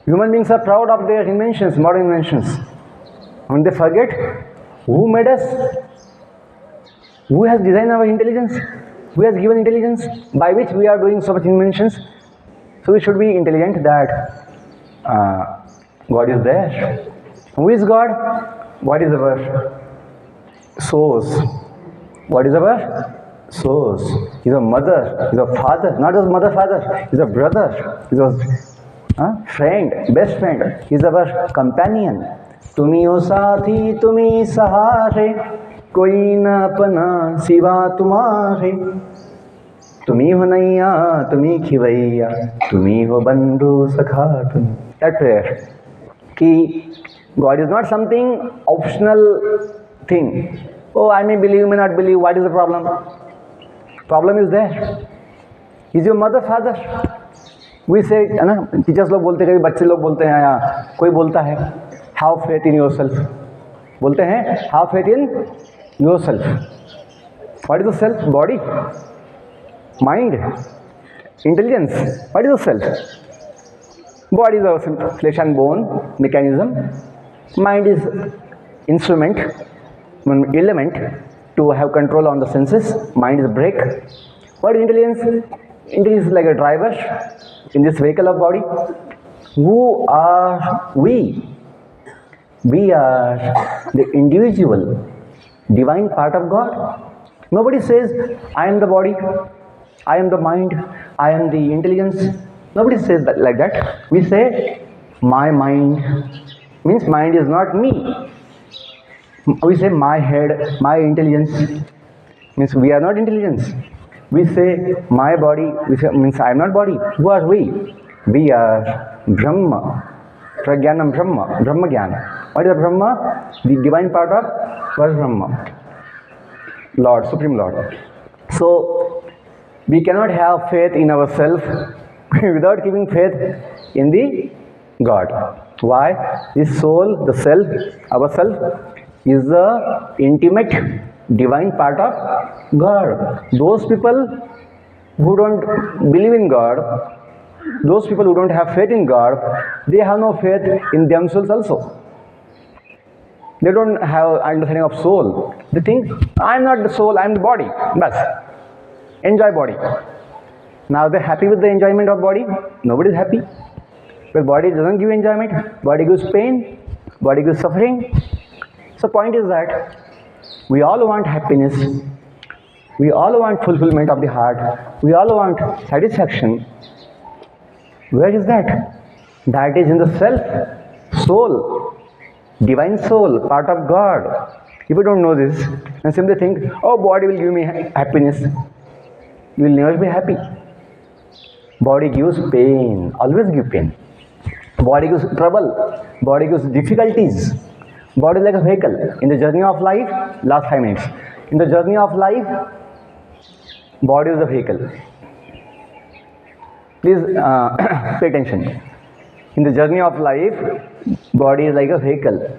Human beings are proud of their inventions, modern inventions. And they forget who made us, who has designed our intelligence, who has given intelligence by which we are doing so much inventions. So we should be intelligent that God is there. Who is God? What is our source? What is our source? He's a mother, he's a father, not just mother, father, he's a brother, he's a friend, best friend, he's our companion. Tumi ho saathi, tumi sahare, koi na apna siva tumhare. Tumi ho naiya, tumi khivaiya, tumi ho bandhu sakha tumi. That prayer. Ki God is not something optional thing. Oh, I may believe, may not believe. What is the problem? Problem is there. He's your mother, father. We say, है ना, teachers लोग बोलते हैं, कभी बच्चे लोग बोलते हैं, या कोई बोलता है, have faith in yourself. बोलते हैं, have faith in yourself. What is the self? Body, mind, intelligence. What is the self? Body is a flesh and bone mechanism. Mind is instrument, element to have control on the senses. Mind is a brake. What is intelligence? Intelligence is like a driver in this vehicle of body. Who are we? We are the individual, divine part of God. Nobody says, I am the body, I am the mind, I am the intelligence. Nobody says that like that. We say, my mind, means mind is not me. We say, my head, my intelligence, means we are not intelligence. We say, my body, we say, means I am not body. Who are we? We are Brahma. Pragyanam Brahma, Brahma Jnana. What is Brahma? The divine part of what is Brahma? Lord, Supreme Lord. So, we cannot have faith in ourselves without giving faith in the God. Why? The soul, the self, ourself, is the intimate divine part of God. Those people who don't believe in God, those people who don't have faith in God, they have no faith in themselves also. They don't have understanding of soul. They think, I am not the soul, I am the body. Bas. Enjoy body. Now they're happy with the enjoyment of body. Nobody is happy. But body doesn't give enjoyment. Body gives pain. Body gives suffering. So point is that we all want happiness. We all want fulfillment of the heart. We all want satisfaction. Where is that? That is in the self, soul, divine soul, part of God. If you don't know this and simply think, oh, body will give me happiness, you will never be happy. Body gives pain, always give pain. Body gives trouble, body gives difficulties. Body is like a vehicle. In the journey of life, last 5 minutes. In the journey of life, body is the vehicle. Please pay attention. In the journey of life, body is like a vehicle.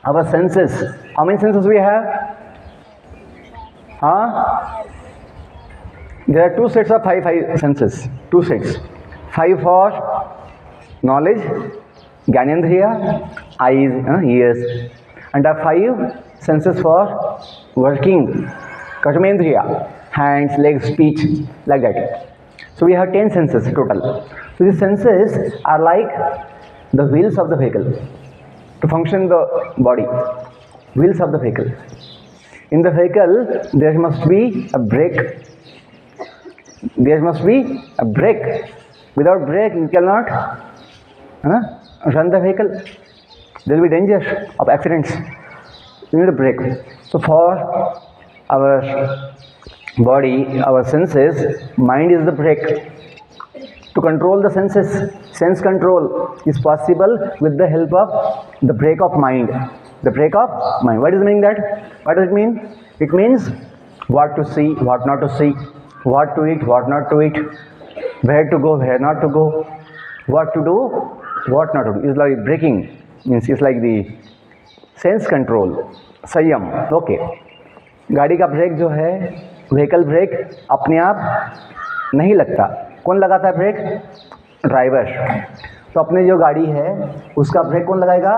Our senses, how many senses we have? There are 2 sets of 5 senses. 2 sets. 5 for knowledge, Gyanendriya, eyes, ears, and have 5 senses for working. Karmendriya, hands, legs, speech, like that. So we have 10 senses total. So these senses are like the wheels of the vehicle to function the body. Wheels of the vehicle. In the vehicle, there must be a brake. There must be a brake. Without brake, you cannot run the vehicle. There will be danger of accidents. You need a brake. So for our body, our senses, mind is the brake. To control the senses, sense control is possible with the help of the brake of mind. The brake of mind. What does it mean that? What does it mean? It means what to see, what not to see, what to eat, what not to eat, where to go, where not to go, what to do, what not to do. It's like braking. Means it's like the sense control. संयम. Okay. गाड़ी का break जो है, vehicle break अपने आप नहीं लगता. कौन लगाता है ब्रेक? ड्राइवर. तो अपने जो गाड़ी है उसका ब्रेक कौन लगाएगा?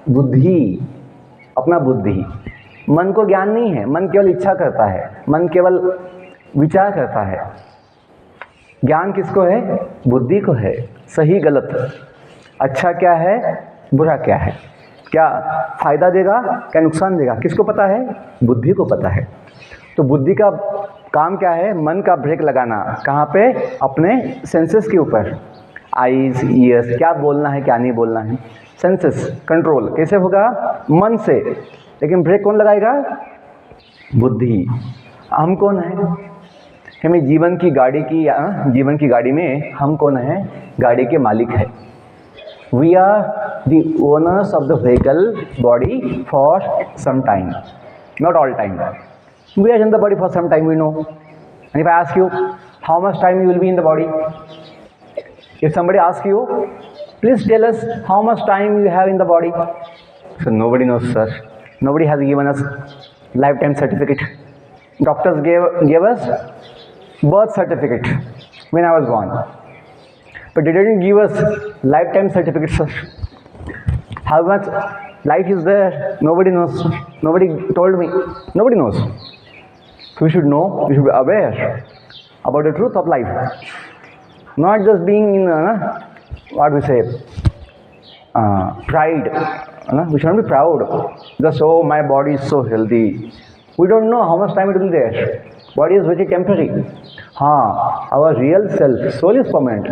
बुद्धि. अपना बुद्धि. मन को ज्ञान नहीं है. मन केवल इच्छा करता है. मन केवल विचार करता है. ज्ञान किसको है? बुद्धि को है. सही गलत, अच्छा क्या है, बुरा क्या है, क्या फायदा देगा, क्या नुकसान देगा, किसको पता है? बुद्धि को पता है. तो बुद्धि का काम क्या है? मन का ब्रेक लगाना. कहाँ पे? अपने सेंसेस के ऊपर. आईज, ईयर्स, क्या बोलना है, क्या नहीं बोलना है. सेंसेस कंट्रोल कैसे होगा? मन से. लेकिन ब्रेक कौन लगाएगा? बुद्धि. हम कौन है? हमें जीवन की गाड़ी में हम कौन है? गाड़ी के मालिक है. We are the owners of the vehicle body for some time, not all time. We are in the body for some time, we know. And if I ask you how much time you will be in the body, if somebody asks you, please tell us how much time you have in the body. So nobody knows, sir. Nobody has given us lifetime certificate. Doctors gave us birth certificate when I was born, but they didn't give us lifetime certificate, sir. How much life is there? Nobody knows. Nobody told me. Nobody knows. So we should know. We should be aware about the truth of life. Not just being in what we say, pride. We shouldn't be proud. Just, oh, my body is so healthy. We don't know how much time it will be there. Body is very temporary. Our real self, soul is permanent.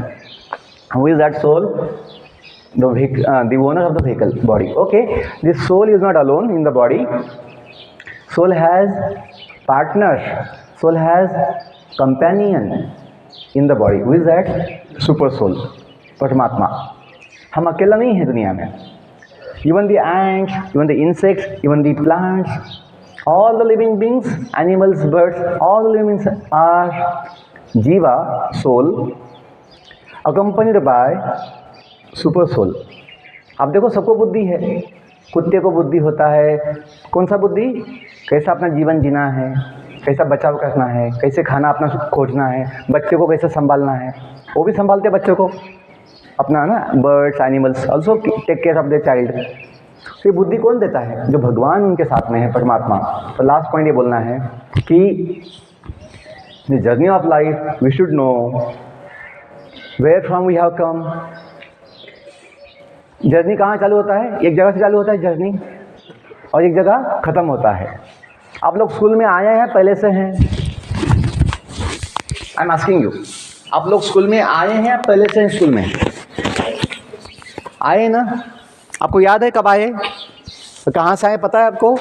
Who is that soul? The owner of the vehicle, body. Okay, this soul is not alone in the body. Soul has partner. Soul has companion in the body. Who is that? Super soul, परमात्मा. हम अकेला नहीं है दुनिया में. Even the ants, even the insects, even the plants, all the living beings, animals, birds, all the living beings are jiva, soul, accompanied by super soul. आप देखो सबको बुद्धि है. कुत्ते को बुद्धि होता है. कौन सा बुद्धि? कैसा अपना जीवन जीना है, कैसा बचाव करना है, कैसे खाना अपना खोजना है, बच्चे को कैसे संभालना है. वो भी संभालते बच्चों को अपना birds, animals also take care of their child. तो ये बुद्धि कौन देता है? जो भगवान उनके साथ में है, परमात्मा. तो लास्ट पॉइंट ये बोलना है कि the journey of life we should know where from we have come. Journey कहाँ चालू होता है? एक जगह से चालू होता है जर्नी, और एक जगह ख़त्म होता है. आप लोग स्कूल में आए हैं, पहले से हैं? I am asking you. आप लोग स्कूल में आए हैं, पहले से हैं स्कूल में? आए ना? आपको याद है कब आए? तो कहाँ से आए पता है आपको?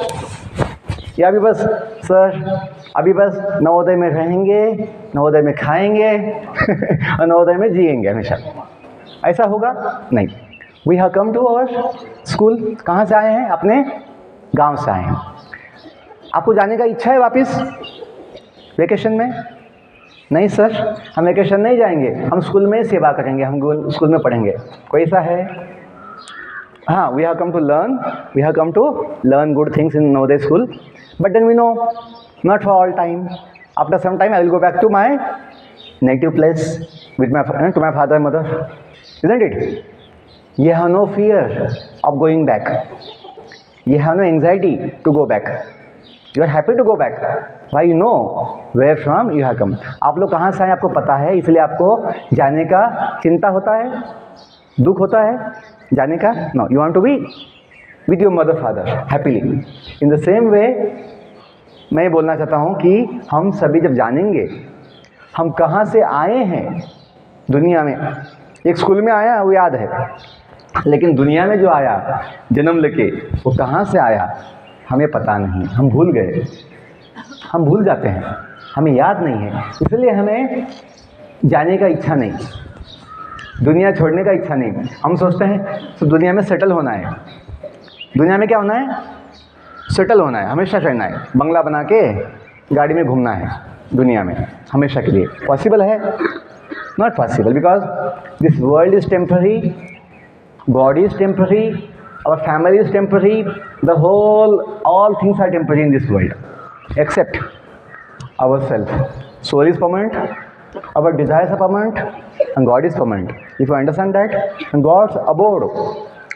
या अभी बस सर अभी बस नवोदय में रहेंगे, नवोदय में खाएंगे और नवोदय में जिएंगे हमेशा, ऐसा होगा? नहीं. We have come to our school. कहाँ से आए हैं? अपने गांव से आए हैं. आपको जाने का इच्छा है वापस वेकेशन में? नहीं सर, हम वेकेशन नहीं जाएंगे, हम स्कूल में सेवा करेंगे, हम स्कूल में पढ़ेंगे. कोई ऐसा है? हाँ, we have come to learn good things in Navodaya school, but then we know not for all time. After some time I will go back to my native place with to my father mother. Isn't it? You have no fear of going back. You have no anxiety to go back. You are happy to go back. Why? You know where from you have come. आप लोग कहाँ से आए आपको पता है, इसलिए आपको जाने का चिंता होता है, दुख होता है जाने का. No, you want to be with your mother father happily. In the same way, मैं ये बोलना चाहता हूँ कि हम सभी जब जानेंगे हम कहाँ से आए हैं दुनिया में. एक स्कूल में आया वो याद है, लेकिन दुनिया में जो आया जन्म लेके वो कहाँ से आया हमें पता नहीं. हम भूल गए, हम भूल जाते हैं, हमें याद नहीं है. इसलिए हमें जाने का इच्छा नहीं, दुनिया छोड़ने का इच्छा नहीं. हम सोचते हैं तो दुनिया में सेटल होना है. दुनिया में क्या होना है? सेटल होना है, हमेशा रहना है, बंगला बना के गाड़ी में घूमना है दुनिया में हमेशा के लिए. पॉसिबल है? Not possible, because this world is temporary, God is temporary, our family is temporary, all things are temporary in this world, except ourselves. Soul is permanent, our desires are permanent, and God is permanent. If you understand that, and God's abode,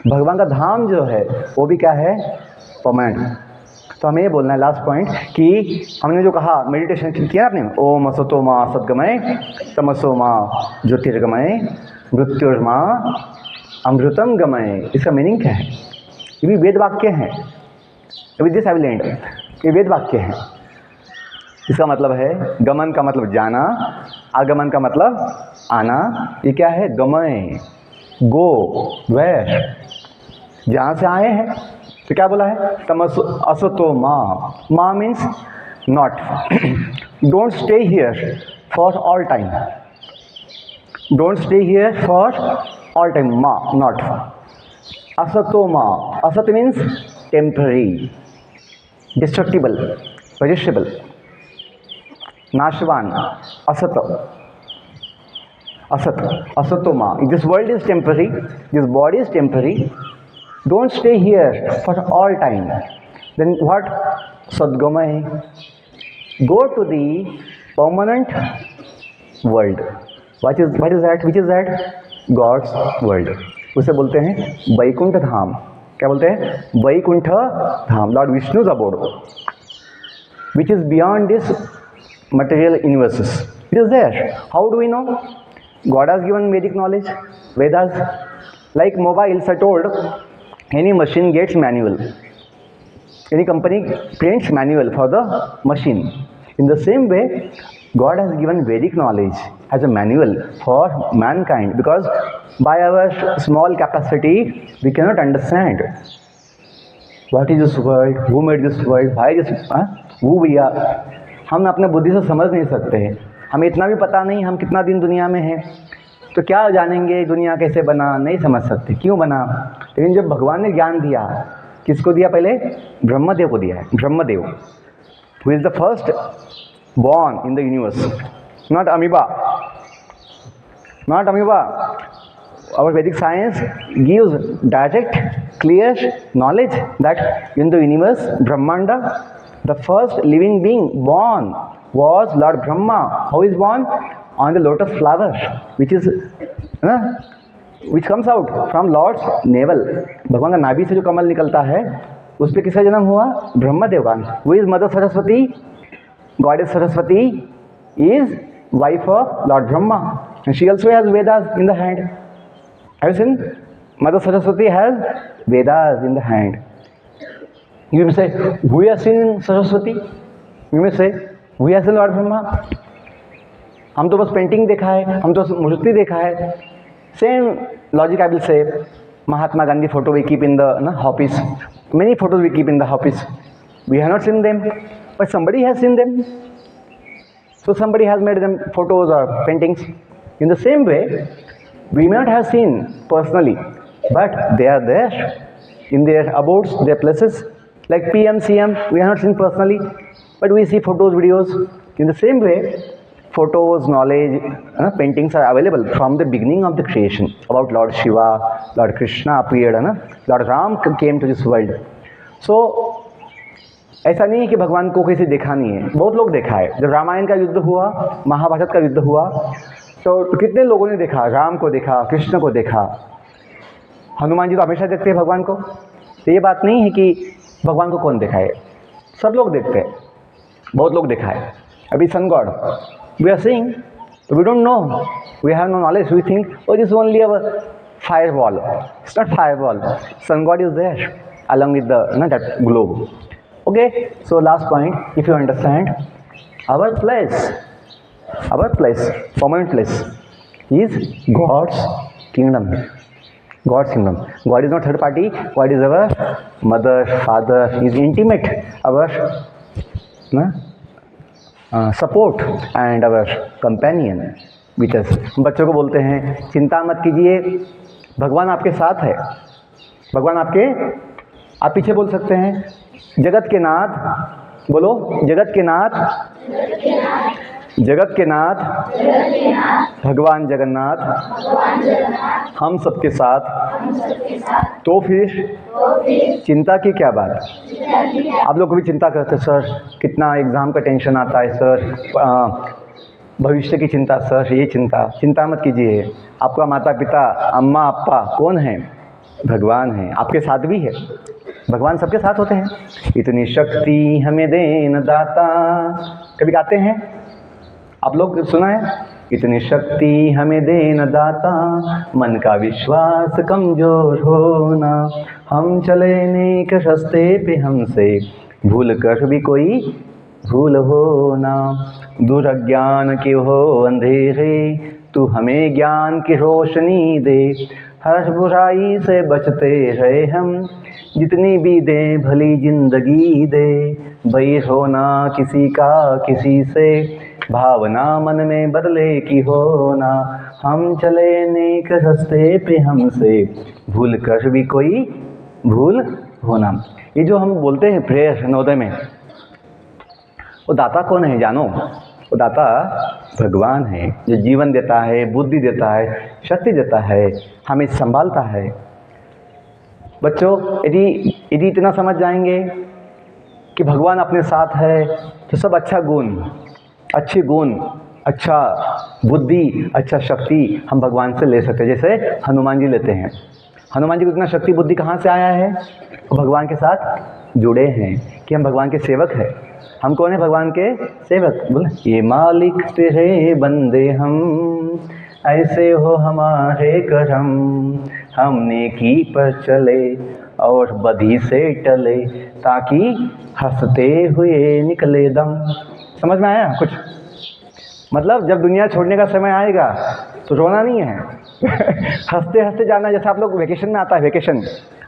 भगवान का धाम जो है वो भी क्या है? Permanent. तो हमें ये बोलना है लास्ट पॉइंट कि हमने जो कहा मेडिटेशन किया आपने, ओम असतो मा सद्गमय तमसो मा ज्योतिर्गमय मृत्युर्मा अमृतम गमय. इसका मीनिंग क्या है? ये भी वेद वाक्य हैं. With this I will and. ये वेद वाक्य हैं. इसका मतलब है गमन का मतलब जाना, आगमन का मतलब आना. ये क्या है? गमय, गो, वेयर, जहाँ से आए हैं. तो क्या बोला है? तमस असतो मा means not. Don't stay here for all time. Don't stay here for all time. Ma, not. Asato ma. Asat means temporary, destructible, perishable, nashvan. Asat, asato ma. This world is temporary, this body is temporary. Don't stay here for all time. Then what? Sadgamay. Go to the permanent world. What is that? Which is that? God's world. उसे बोलते हैं वैकुंठ धाम. क्या बोलते हैं? Vaikuntha Dham, lord Vishnu's abode, which is beyond this material universes. It is there. How do we know? God has given Vedic knowledge, Vedas. Like mobiles, I told, any machine gets manual. Any company prints manual for the machine. In the same way, God has given Vedic knowledge as a manual for mankind, because by our small capacity we cannot understand what is this world, who made this world, why this, who we are. हम अपने बुद्धि से समझ नहीं सकते हैं. हमें इतना भी पता नहीं हम कितना दिन दुनिया में हैं, तो क्या जानेंगे दुनिया कैसे बना, नहीं समझ सकते क्यों बना. लेकिन जब भगवान ने ज्ञान दिया, किसको दिया? पहले ब्रह्मदेव को दिया है. Brahmadev, who is the first born in the universe, not amoeba. Our Vedic science gives direct, clear knowledge that in the universe, Brahmanda, the first living being born was Lord Brahma. How is born? On the lotus flower, which comes out from Lord's navel. भगवान का नाभि से जो कमल निकलता है, उस पर किसका जन्म हुआ? ब्रह्मदेव का. Who is Mother Saraswati? Goddess Saraswati is wife of Lord Brahma, and she also has Vedas in the hand. Have you seen? Mother Saraswati has Vedas in the hand. You may say, who has seen Saraswati? You may say, who has seen Lord Brahma? हम तो बस painting देखा है, हम तो मूर्ति देखा है. Same logic I will say. Mahatma Gandhi photo we keep in the office. Many photos we keep in the office. We have not seen them, but somebody has seen them. So somebody has made them photos or paintings. In the same way, we may not have seen personally, but they are there in their abodes, their places. Like PM, CM, we have not seen personally, but we see photos, videos. In the same way, photos, knowledge, paintings are available from the beginning of the creation. About Lord Shiva, Lord Krishna appeared, Lord Ram came to this world. So ऐसा नहीं है कि भगवान को किसी देखा नहीं है. बहुत लोग देखा है. जब रामायण का युद्ध हुआ, महाभारत का युद्ध हुआ, तो कितने लोगों ने देखा? राम को देखा, कृष्ण को देखा. हनुमान जी तो हमेशा देखते हैं भगवान को. तो ये बात नहीं है कि भगवान को कौन देखा है? सब लोग देखते हैं, बहुत लोग देखा है। अभी sun god we are seeing, we don't know, we have no knowledge, we think oh this is only a fireball. It's not fireball. Sun god is there along with the that globe. Okay, so last point, if you understand, our place, permanent place is God's kingdom. God's kingdom. God is not third party. God is our mother, father. He is intimate, our support and our companion with us. बच्चों को बोलते हैं चिंता मत कीजिए, भगवान आपके साथ है। भगवान आपके, आप पीछे बोल सकते हैं, जगत के नाथ, बोलो जगत के नाथ, जगत के नाथ भगवान जगन्नाथ हम सबके साथ। तो फिर चिंता की क्या बात? आप लोग भी चिंता करते सर, कितना एग्ज़ाम का टेंशन आता है सर, भविष्य की चिंता सर, ये चिंता मत कीजिए। आपका माता पिता अम्मा अप्पा कौन है? भगवान है, आपके साथ भी है। भगवान सबके साथ होते हैं। इतनी शक्ति हमें देन दाता, कभी गाते हैं आप लोग, सुना है? इतनी शक्ति हमें देन दाता, मन का विश्वास कमजोर होना, हम चले नेक रास्ते पे हमसे भूल कर भी कोई भूल हो ना। दूर अज्ञान के हो अंधेरे, तू हमें ज्ञान की रोशनी दे। हर बुराई से बचते रहे हम, जितनी भी दे भली जिंदगी दे। बैर होना किसी का किसी से, भावना मन में बदले की होना। हम चले नेक रास्ते पे हमसे भूल कर भी कोई भूल होना। ये जो हम बोलते हैं प्रेयर नवोदय में, वो दाता कौन है जानो? वो दाता भगवान है, जो जीवन देता है, बुद्धि देता है, शक्ति देता है, हमें संभालता है। बच्चों यदि इतना समझ जाएंगे कि भगवान अपने साथ है, तो सब अच्छी गुण, अच्छा बुद्धि, अच्छा शक्ति हम भगवान से ले सकते हैं। जैसे हनुमान जी लेते हैं, हनुमान जी को इतना शक्ति बुद्धि कहाँ से आया है? वो भगवान के साथ जुड़े हैं कि हम भगवान के सेवक हैं। हम कौन है? भगवान के सेवक। बोले ये मालिक तेरे बंदे हम, ऐसे हो हमारे करम, हम नेकी पर चले और बदी से टले, ताकि हंसते हुए निकले दम। समझ में आया कुछ? मतलब जब दुनिया छोड़ने का समय आएगा तो रोना नहीं है हंसते हंसते जाना। जैसे आप लोग वेकेशन में आता है, वेकेशन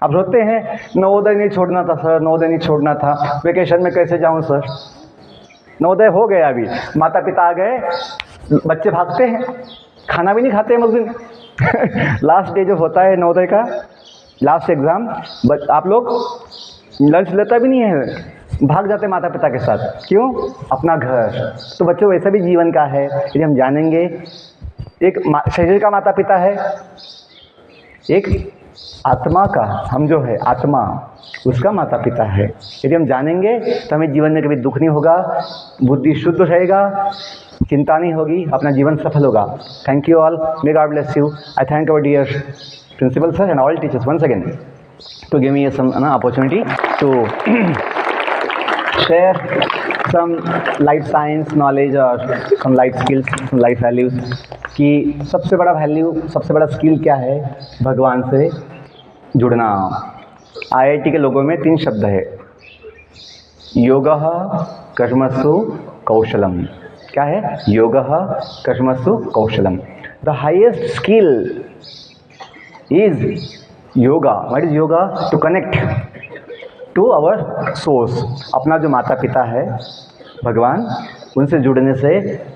आप रोते हैं, नवोदय नहीं छोड़ना था सर, नवोदय नहीं छोड़ना था, वेकेशन में कैसे जाऊं सर। नवोदय हो गया, अभी माता पिता आ गए, बच्चे भागते हैं, खाना भी नहीं खाते हैं उस दिन लास्ट डे जो होता है नवोदय का, लास्ट एग्ज़ाम, आप लोग लंच लेता भी नहीं है, भाग जाते माता पिता के साथ। क्यों? अपना घर। तो बच्चों वैसा भी जीवन का है। यदि हम जानेंगे, एक शरीर का माता पिता है, एक आत्मा का, हम जो है आत्मा, उसका माता पिता है। यदि हम जानेंगे तो हमें जीवन में कभी दुख नहीं होगा, बुद्धि शुद्ध रहेगा, चिंता नहीं होगी, अपना जीवन सफल होगा। Thank you all, may God bless you. I thank our dear principal sir and all teachers once again to give me some opportunity to share some life science knowledge or some life skills, some life values। कि सबसे बड़ा value, सबसे बड़ा skill क्या है? भगवान से जुड़ना। IIT के लोगों में 3 शब्द है, योगः कर्मसु कौशलम। क्या है? योगः कर्मसु कौशलम। The highest skill is yoga. What is yoga? To connect to our source. अपना जो माता पिता है भगवान, उनसे जुड़ने से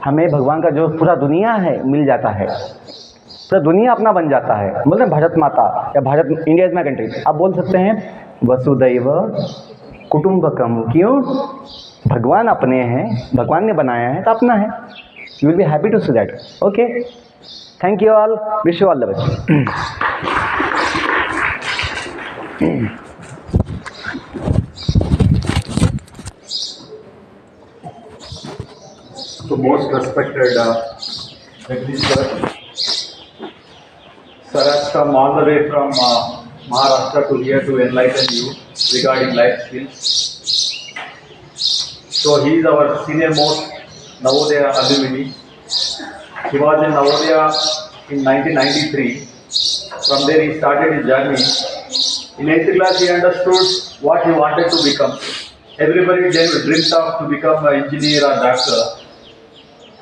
हमें भगवान का जो पूरा दुनिया है मिल जाता है, पूरा दुनिया अपना बन जाता है। मतलब भारत माता या Bharat, India is my country. आप बोल सकते हैं वसुदैव कुटुंबकम। क्यों? भगवान अपने हैं, भगवान ने बनाया है तो अपना है। You will be happy to see that. Okay, thank you all, wish you all the best. So most respected Jagdish sir. Sir has come all the way from Maharashtra to here to enlighten you. regarding life skills. So he is our senior most Navodaya alumni. He was in Navodaya in 1993. From there he started his journey. In 8th class he understood what he wanted to become. Everybody dreamt of to become an engineer or doctor.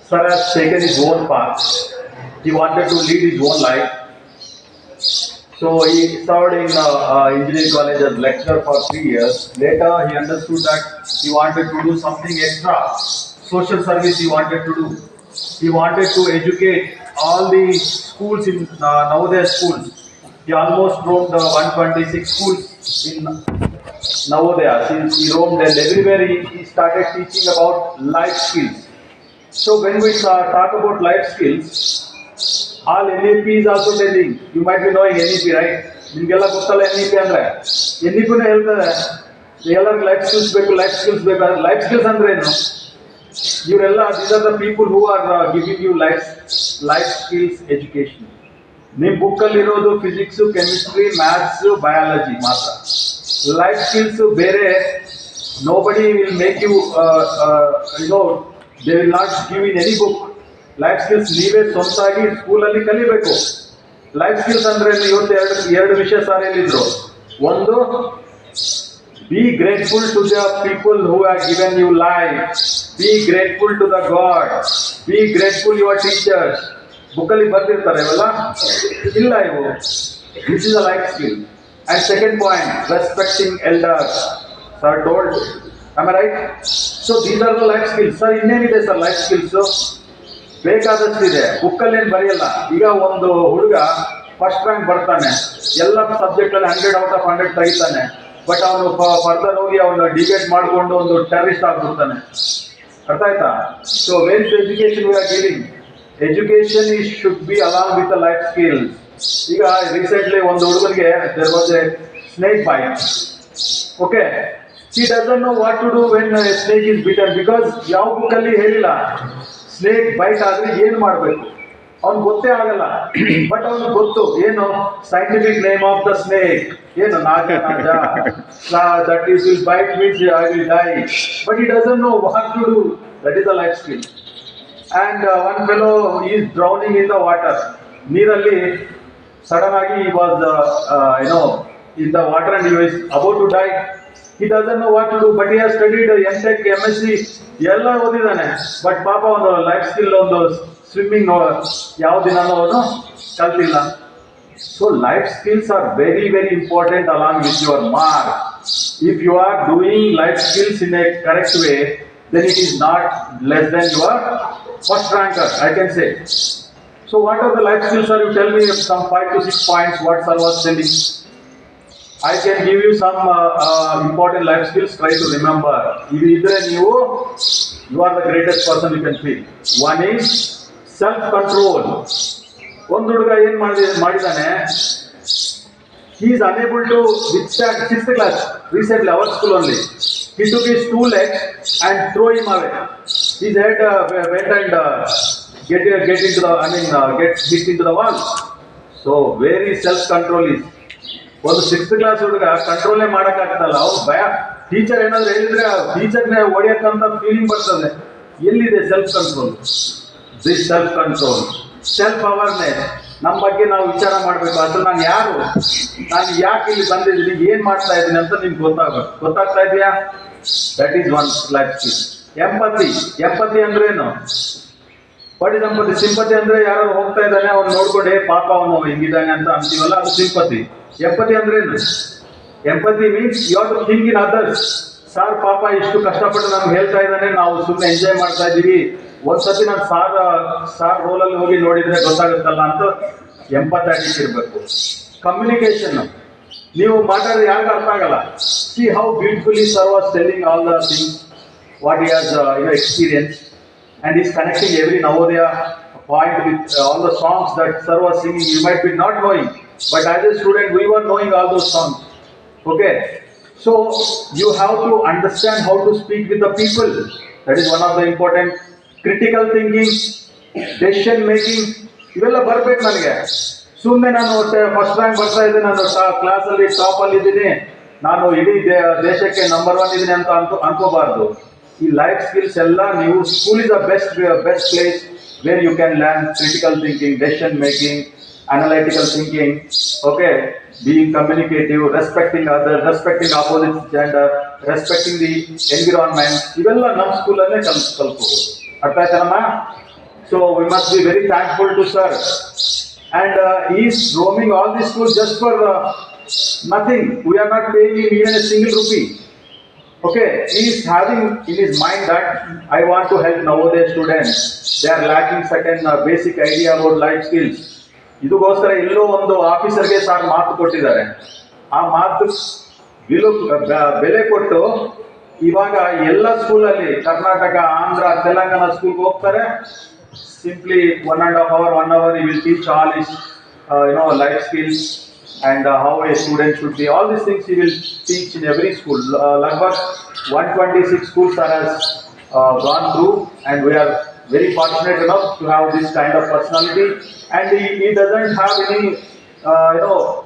Sir has taken his own path. He wanted to lead his own life. So he served in engineering college as lecturer for 3 years. Later he understood that he wanted to do something extra. Social service he wanted to do. He wanted to educate all the schools in Navodaya schools. He almost roamed 126 schools in Navodaya. Since he roamed and everywhere he started teaching about life skills. So when we talk about life skills, all NEP is also telling. You might be knowing NEP, right? ನಿಮಗೆಲ್ಲ ಗೊತ್ತಲ್ಲ NEP ಅಂದ್ರೆ NEP ಹೇಳ್ತದೆ ಎಲ್ಲರಿಗೂ life skills ಬೇಕು life skills ಅಂದ್ರೆ ಏನು ಇವರೆಲ್ಲ these are the people who are giving you life skills education. ನಿಮ್ಮ ಬುಕ್ ಅಲ್ಲಿ ಇರೋದು ಫಿಸಿಕ್ಸ್ ಕೆಮಿಸ್ಟ್ರಿ ಮ್ಯಾಥ್ಸ್ ಬಯಾಲಜಿ ಮಾತ್ರ. ಲೈಫ್ ಸ್ಕಿಲ್ಸ್ ಬೇರೆ. nobody will make you they will not give in any book. Life skills ನೀವೇ ಸ್ವಂತಾಗಿ ಸ್ಕೂಲಲ್ಲಿ ಕಲಿಬೇಕು. Life skills ಅಂದ್ರೆ ಇವತ್ತು ಎರಡು ವಿಷಯ ಸಾರ್ ಹೇಳಿದ್ರು. ಒಂದು, be grateful to the people who have given you life. Be grateful to the God. Be grateful your teachers. ಬುಕ್ಕಲ್ಲಿ ಬರ್ತಿರ್ತಾರೆ ಇವೆಲ್ಲ ಇಲ್ಲ ಇವು. This is a life skill. And second point, respecting elders. Sir told, am I right? So these are the life skills. Sir, ಇನ್ನೇನಿದೆ sir life skills? ಬೇಕಾದಷ್ಟಿದೆ. ಬುಕ್ಕಲ್ಲಿ ಏನು ಬರೆಯಲ್ಲ. ಈಗ ಒಂದು ಹುಡುಗ ಫಸ್ಟ್ ರ್ಯಾಂಕ್ ಬರ್ತಾನೆ, ಎಲ್ಲ ಸಬ್ಜೆಕ್ಟ್ ಅಲ್ಲಿ 100 out of 100 ತೆಗಿತಾನೆ. ಬಟ್ ಅವನು ಫರ್ದರ್ ಹೋಗಿ ಅವನು ಡಿಬೇಟ್ ಮಾಡಿಕೊಂಡು ಒಂದು ಟೆರರಿಸ್ಟ್ ಆಗ್ಬಿಡ್ತಾನೆ. ಅರ್ಥ ಆಯ್ತಾ? So waste education we are giving. Education is should be along with the life skills. ಈಗ ರೀಸೆಂಟ್ಲಿ ಒಂದು ಹುಡುಗನಿಗೆ there was a snake bite. Okay, he doesn't know what to do when a snake is bitten because ಯಾವ ಬುಕ್ಕಲ್ಲಿ ಹೇಳಿಲ್ಲ snake byte ಆದ್ರೆ ಏನು ಮಾಡಬೇಕು. ಅವ್ನು ಗೊತ್ತೇ ಆಗಲ್ಲ. ಬಟ್ ಅವ್ನಿಗೆ ಗೊತ್ತು ಏನು scientific name of the snake ಏನು ನಾಗ that is will bite means I will die. But he doesn't know what to do. That is a life skill. And one fellow is drowning in the water. ನೀರಲ್ಲಿ sudden ಆಗಿ he was in the water and he was about to die. He doesn't know what to do, but he has studied M.Tech, MSc ಎಲ್ಲ ಓದಿದ್ದಾನೆ. But ಪಾಪ ಒಂದು life skill ಒಂದು swimming ಯಾವ ದಿನಾನು ಅವನು ಕಲ್ತಿಲ್ಲ. So life skills are very very important along with your mark. If you are doing life skills in a correct way, then it is not less than your first ranker, I can say. So what are the life skills, sir? You tell me some 5 to 6 points what sir was telling. I can give you some important life skills. Try to remember. You are the greatest person you can feel. One is self-control. ಒಂದು ಹುಡುಗ ಏನ್ ಮಾಡಿದಾನೆ, he is unable to withstand 6th class. Recently, our school only. He took his 2 legs and threw him away. His head went and get hit into the wall. So where is self-control is? ಒಂದು 6th class ಹುಡುಗ ಕಂಟ್ರೋಲೇ ಮಾಡಕ್ಕಾಗ್ತಲ್ಲ. ಅವ್ರು ಭಯ, teacher ಏನಾದ್ರು ಹೇಳಿದ್ರೆ ಟೀಚರ್ನೇ ಹೊಡೆಯಕ್ಕಂತ feeling ಬರ್ತದೆ. ಎಲ್ಲಿದೆ self control? This self control, self awareness. ನಮ್ಮ ಬಗ್ಗೆ ನಾವು ವಿಚಾರ ಮಾಡಬೇಕು. ಅಸಲು ನಾನು ಯಾರು, ನಾನು ಯಾಕೆ ಇಲ್ಲಿ ಬಂದಿದ್ದೀನಿ, ಏನ್ ಮಾಡ್ತಾ ಇದ್ದೀನಿ ಅಂತ ನಿಮ್ಗೆ ಗೊತ್ತಾಗ್ತಾ ಇದೆಯಾ? That is one life skill. Empathy ಅಂದ್ರೆ ಏನು? What is empathy? ಸಿಂಪತಿ ಅಂದ್ರೆ ಯಾರು ಹೋಗ್ತಾ ಇದ್ದಾನೆ ಅವ್ನು ನೋಡ್ಕೊಂಡೆ ಪಾಪ ಅವನು ಹಿಂಗಿದ್ದಾನೆ ಅಂತ ಅಂತೀವಲ್ಲ, ಅದು ಸಿಂಪತಿ. ಎಂಪತಿ ಅಂದ್ರೆ ಏನು? Empathy means you have to think in others. Sir ಪಾಪ ಇಷ್ಟು ಕಷ್ಟಪಟ್ಟು ನಮ್ಗೆ ಹೇಳ್ತಾ ಇದ್ದಾನೆ, ನಾವು ಸುಮ್ಮನೆ ಎಂಜಾಯ್ ಮಾಡ್ತಾ ಇದ್ದೀವಿ, ಒಂದ್ಸತಿ ನಾನು ಸಾರ್ ರೋಲಲ್ಲಿ ಹೋಗಿ ನೋಡಿದ್ರೆ ಗೊತ್ತಾಗುತ್ತಲ್ಲ ಅಂತ ಎಂಪಥ್ಯಾಟಿಕ್ ಇರಬೇಕು. ಕಮ್ಯುನಿಕೇಶನ್, ನೀವು ಮಾತಾಡಿದ್ರೆ ಯಾರಿಗೂ ಅರ್ಥ ಆಗಲ್ಲ. C how beautifully sir was telling all the things what he has experience, and he's connecting every Navodaya point with all the songs that sir was singing. You might be not knowing, but as a student we were knowing all those songs. Okay, so you have to understand how to speak with the people. That is one of the important. Critical thinking, decision making, ಇವೆಲ್ಲ ಬರ್ಬೇಕು ನನಗೆ. ಸುಮ್ಮನೆ ನಾನು first rank ಬರ್ತಾ ಇದ್ದೀನಿ, ನಾನು ಕ್ಲಾಸಲ್ಲಿ top ಅಲ್ಲಿ ಇದ್ದೀನಿ, ನಾನು ಇಡೀ ದೇಶಕ್ಕೆ ನಂಬರ್ 1 ಇದೀನಿ ಅಂತ ಅನ್ಕೋಬಾರ್ದು. ಈ ಲೈಫ್ ಸ್ಕಿಲ್ಸ್ ಎಲ್ಲ ನೀವು school is the best place where you can learn critical thinking, decision making, analytical thinking, okay, being communicative, respecting others, respecting opposite gender, respecting the environment, ಇವೆಲ್ಲ ನಮ್ಮ ಸ್ಕೂಲಲ್ಲೇ ಕಲ್ತ್ಕೋಬಹುದು. ಅರ್ಥ ಆಯ್ತನಮ್ಮ? So we must be very thankful to sir, and he is roaming all these schools just for nothing. We are not paying him even a single rupee. Okay, he is having in his mind that I want to help Navodaya students. They are lacking certain basic idea about life skills. ಇದಕ್ಕೋಸ್ಕರ ಎಲ್ಲೋ ಒಂದು ಆಫೀಸರ್ಗೆ sir ಮಾತು ಕೊಟ್ಟಿದ್ದಾರೆ. ಆ ಮಾತು ಬೆಲೆ ಕೊಟ್ಟು ಇವಾಗ ಎಲ್ಲ ಸ್ಕೂಲಲ್ಲಿ ಕರ್ನಾಟಕ, ಆಂಧ್ರ, ತೆಲಂಗಾಣ ಸ್ಕೂಲ್ಗೆ ಹೋಗ್ತಾರೆ. Simply 1.5 hour, 1 hour he will teach all his life skills and how a student should be. All these things he will teach in every school. Lagभग 126 schools sir has gone through, and we are very fortunate enough to have this kind of personality. And he doesn't have any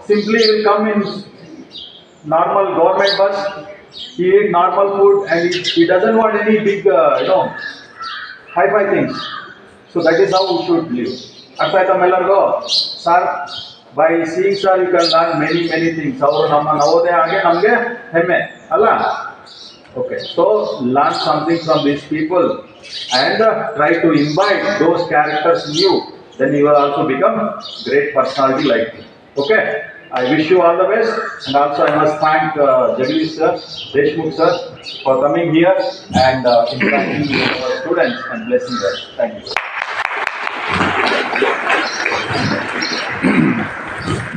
simply will come in normal government bus, he eat normal food, and he doesn't want any big high-fi things. So that is how we should live. ಅರ್ಥ ಆಯ್ತಾ ಎಲ್ಲರಿಗೂ? Sir, by seeing sir you can learn many things. ಅವರು ನಮ್ಮ ನವೋದಯ ಹಾಗೆ ನಮಗೆ ಹೆಮ್ಮೆ ಅಲ್ಲ? Okay, so learn something from these people and try to imbibe those characters in you. Then you will also become great personality like me. Okay, I wish you all the best, and also I must thank Jagdish sir, Deshmukh sir for coming here and interacting with our students and blessing them. Thank you.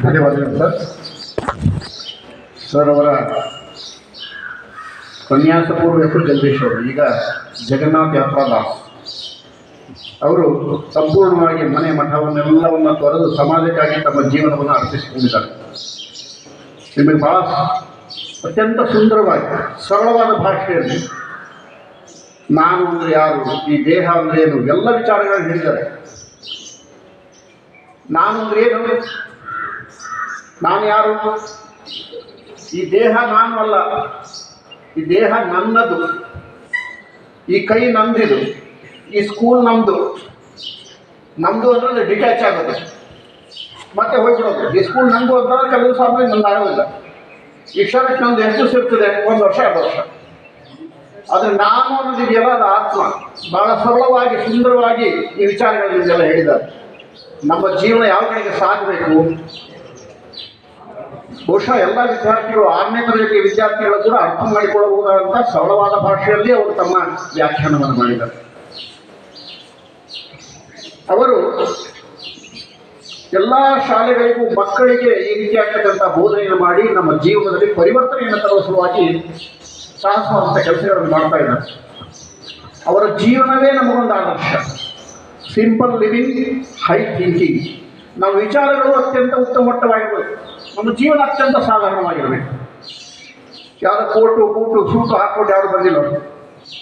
ಧನ್ಯವಾದಗಳು sir. Sir ಅವರ ಸನ್ಯಾಸ ಪೂರ್ವ ಹೆಸರು ಜಗದೀಶ್ ಅವರು, ಈಗ ಜಗನ್ನಾಥ್ ಯಾತ್ರಾದಾಸ್. ಅವರು ಸಂಪೂರ್ಣವಾಗಿ ಮನೆ ಮಠವನ್ನೆಲ್ಲವನ್ನು ತೊರೆದು ಸಮಾಜಕ್ಕಾಗಿ ತಮ್ಮ ಜೀವನವನ್ನು ಅರ್ಪಿಸಿಕೊಂಡಿದ್ದಾರೆ. ನಿಮಗೆ ಬಹಳ ಅತ್ಯಂತ ಸುಂದರವಾಗಿ ಸರಳವಾದ ಭಾಷೆಯಲ್ಲಿ ನಾನು ಅಂದರೆ ಯಾರು, ಈ ದೇಹ ಅಂದರೆ ಏನು, ಎಲ್ಲ ವಿಚಾರಗಳನ್ನು ಹೇಳಿದ್ದಾರೆ. ನಾನು ಅಂದರೆ ಏನು, ನಾನು ಯಾರು, ಈ ದೇಹ ನಾನು ಅಲ್ಲ, ಈ ದೇಹ ನನ್ನದು, ಈ ಕೈ ನಂದಿದು, ಈ ಸ್ಕೂಲ್ ನಮ್ಮದು ಅಂದರೆ ಡಿಟ್ಯಾಚ್ ಆಗೋದು, ಮತ್ತೆ ಹೋಗ್ಬಿಡೋದು. ಈ ಸ್ಕೂಲ್ ನಮ್ಮದು ಅಂತಂದ್ರೆ ಕೆಲವು ಸಾಮಾನ್ಯ ನಂದು ಆಗೋದಿಲ್ಲ. ಈ ಕ್ಷಣಕ್ಕೆ ನಮ್ದು ಎಷ್ಟು ದಿವಸ ಇರ್ತದೆ? 1 ವರ್ಷ 2 ವರ್ಷ. ಆದರೆ ನಾನು ಅನ್ನೋದಿದೆಯಲ್ಲ, ಅದು ಆತ್ಮ. ಬಹಳ ಸರಳವಾಗಿ ಸುಂದರವಾಗಿ ಈ ವಿಚಾರಗಳನ್ನೆಲ್ಲ ಹೇಳಿದ್ದಾರೆ. ನಮ್ಮ ಜೀವನ ಯಾವ ಕಡೆಗೆ ಸಾಗಬೇಕು, ಬಹುಶಃ ಎಲ್ಲ ವಿದ್ಯಾರ್ಥಿಗಳು 6ನೇ ತರಗತಿಯ ವಿದ್ಯಾರ್ಥಿಗಳು ಕೂಡ ಅರ್ಥ ಮಾಡಿಕೊಳ್ಳಬಹುದಾದಂಥ ಸರಳವಾದ ಭಾಷೆಯಲ್ಲಿ ಅವರು ತಮ್ಮ ವ್ಯಾಖ್ಯಾನವನ್ನು ಮಾಡಿದ್ದಾರೆ. ಅವರು ಎಲ್ಲ ಶಾಲೆಗಳಿಗೂ ಮಕ್ಕಳಿಗೆ ಈ ರೀತಿಯಾಗಿರ್ತಕ್ಕಂಥ ಬೋಧನೆಯನ್ನು ಮಾಡಿ ನಮ್ಮ ಜೀವನದಲ್ಲಿ ಪರಿವರ್ತನೆಯನ್ನು ತರುವ ಸಲುವಾಗಿ ಸಾಹಸವಾದಂಥ ಕೆಲಸಗಳನ್ನು ಮಾಡ್ತಾ ಇದ್ದಾರೆ. ಅವರ ಜೀವನವೇ ನಮಗೊಂದು ಆದರ್ಶ. Simple living, high thinking. ನಮ್ಮ ವಿಚಾರಗಳು ಅತ್ಯಂತ ಉತ್ತಮ ಮಟ್ಟವಾಗಿರಬೇಕು, ನಮ್ಮ ಜೀವನ ಅತ್ಯಂತ ಸಾಧಾರಣವಾಗಿರಬೇಕು. ಯಾರು ಕೋಟು ಬೂಟು ಸೂಟು ಹಾಕ್ಕೊಂಡು ಯಾರು ಬಂದಿಲ್ಲ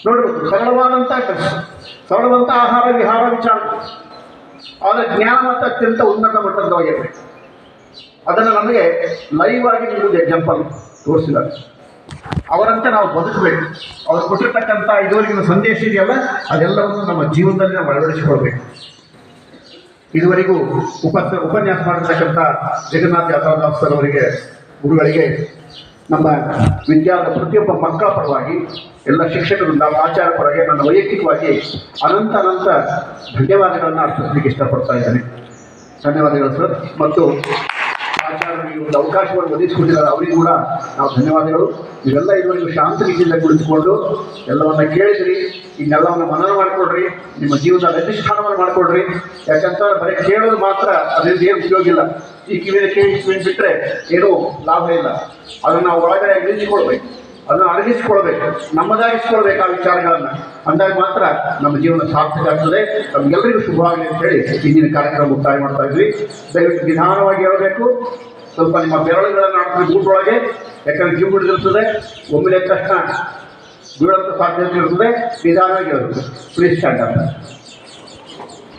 ನೋಡಬೇಕು. ಸರಳವಾದಂಥ ಕೆಲಸ, ಸರಳವಂಥ ಆಹಾರ ವಿಹಾರ ವಿಚಾರ, ಆದರೆ ಜ್ಞಾನ ಮತ್ತು ಅತ್ಯಂತ ಉನ್ನತ ಮಟ್ಟದವಾಗಿರಬೇಕು. ಅದನ್ನು ನಮಗೆ ಲೈವ್ ಆಗಿ ನಿಮಗೆ ಎಕ್ಸಾಂಪಲ್ ತೋರಿಸಿದ್ದಾರೆ. ಅವರಂತೆ ನಾವು ಬದುಕಬೇಕು. ಅವರು ಕೊಟ್ಟಿರ್ತಕ್ಕಂಥ ಇದುವರೆಗಿನ ಸಂದೇಶ ಇದೆಯಲ್ಲ, ಅದೆಲ್ಲವನ್ನು ನಮ್ಮ ಜೀವನದಲ್ಲಿ ನಾವು ಅಳವಡಿಸಿಕೊಳ್ಬೇಕು. ಇದುವರೆಗೂ ಉಪನ್ಯಾಸ ಮಾಡಿರ್ತಕ್ಕಂಥ ಜಗನ್ನಾಥ್ ಯಾತ್ರಾದಾಸ್ ಸರ್ ಅವರಿಗೆ, ಗುರುಗಳಿಗೆ, ನಮ್ಮ ವಿದ್ಯಾಲಯದ ಪ್ರತಿಯೊಬ್ಬ ಮಕ್ಕಳ ಪರವಾಗಿ, ಎಲ್ಲ ಶಿಕ್ಷಕರು, ನಮ್ಮ ಆಚಾರ ಪರವಾಗಿ ನನ್ನ ವೈಯಕ್ತಿಕವಾಗಿ ಅನಂತ ಧನ್ಯವಾದಗಳನ್ನು ಅರ್ಪಿಸಲಿಕ್ಕೆ ಇಷ್ಟಪಡ್ತಾ ಇದ್ದೇನೆ. ಧನ್ಯವಾದಗಳು ಸರ್. ಮತ್ತು ಆಚಾರ್ಯರಿಗೆ ಒಂದು ಅವಕಾಶವನ್ನು ಒದಗಿಸಿಕೊಟ್ಟಿದ್ದಾರೆ, ಅವರಿಗೂ ಕೂಡ ನಾವು ಧನ್ಯವಾದಗಳು. ನೀವೆಲ್ಲ ಇದುವರೆಗೂ ಶಾಂತ ರೀತಿಯಿಂದ ಕುಳಿತುಕೊಂಡು ಎಲ್ಲವನ್ನ ಕೇಳಿದ್ರಿ, ಇನ್ನೆಲ್ಲವನ್ನು ಮನನ ಮಾಡಿಕೊಡ್ರಿ, ನಿಮ್ಮ ಜೀವನದ ಅಧಿಷ್ಠಾನವನ್ನು ಮಾಡಿಕೊಡ್ರಿ. ಯಾಕಂತಂದ್ರೆ ಬರೀ ಕೇಳೋದು ಮಾತ್ರ ಅದರಿಂದ ಏನು ಉಪಯೋಗ ಇಲ್ಲ. ಈ ಕಿವಿನ ಬಿಟ್ಟರೆ ಏನೂ ಲಾಭ ಇಲ್ಲ. ಅದನ್ನು ನಾವು ಒಳಗಡೆ ಇಳಿಸಿಕೊಳ್ಬೇಕು, ಅದನ್ನು ಅರಗಿಸ್ಕೊಳ್ಬೇಕು, ನಮ್ಮದಾಗಿಸ್ಕೊಳ್ಬೇಕು ಆ ವಿಚಾರಗಳನ್ನು. ಅಂದಾಗ ಮಾತ್ರ ನಮ್ಮ ಜೀವನ ಸಾರ್ಥಕ ಆಗ್ತದೆ. ನಮಗೆಲ್ಲರಿಗೂ ಶುಭವಾಗಲಿ ಅಂತ ಹೇಳಿ ಇಂದಿನ ಕಾರ್ಯಕ್ರಮ ಮುಕ್ತಾಯ ಮಾಡ್ತಾ ಇದ್ವಿ. ದಯವಿಟ್ಟು ನಿಧಾನವಾಗಿ ಹೇಳಬೇಕು. ಸ್ವಲ್ಪ ನಿಮ್ಮ ಬೆರಳುಗಳನ್ನು ಹಾಕ್ತೀವಿ ಗೂಟೊಳಗೆ, ಯಾಕಂದ್ರೆ ಕಿವು ಹಿಡಿದಿರ್ತದೆ. ಒಮ್ಮೆಲೆ ತಕ್ಷಣ ಬೀಳೋಂಥ ಸಾಧ್ಯತೆ ಇರ್ತದೆ. ನಿಧಾನವಾಗಿ ಹೇಳಬೇಕು. Please stand up.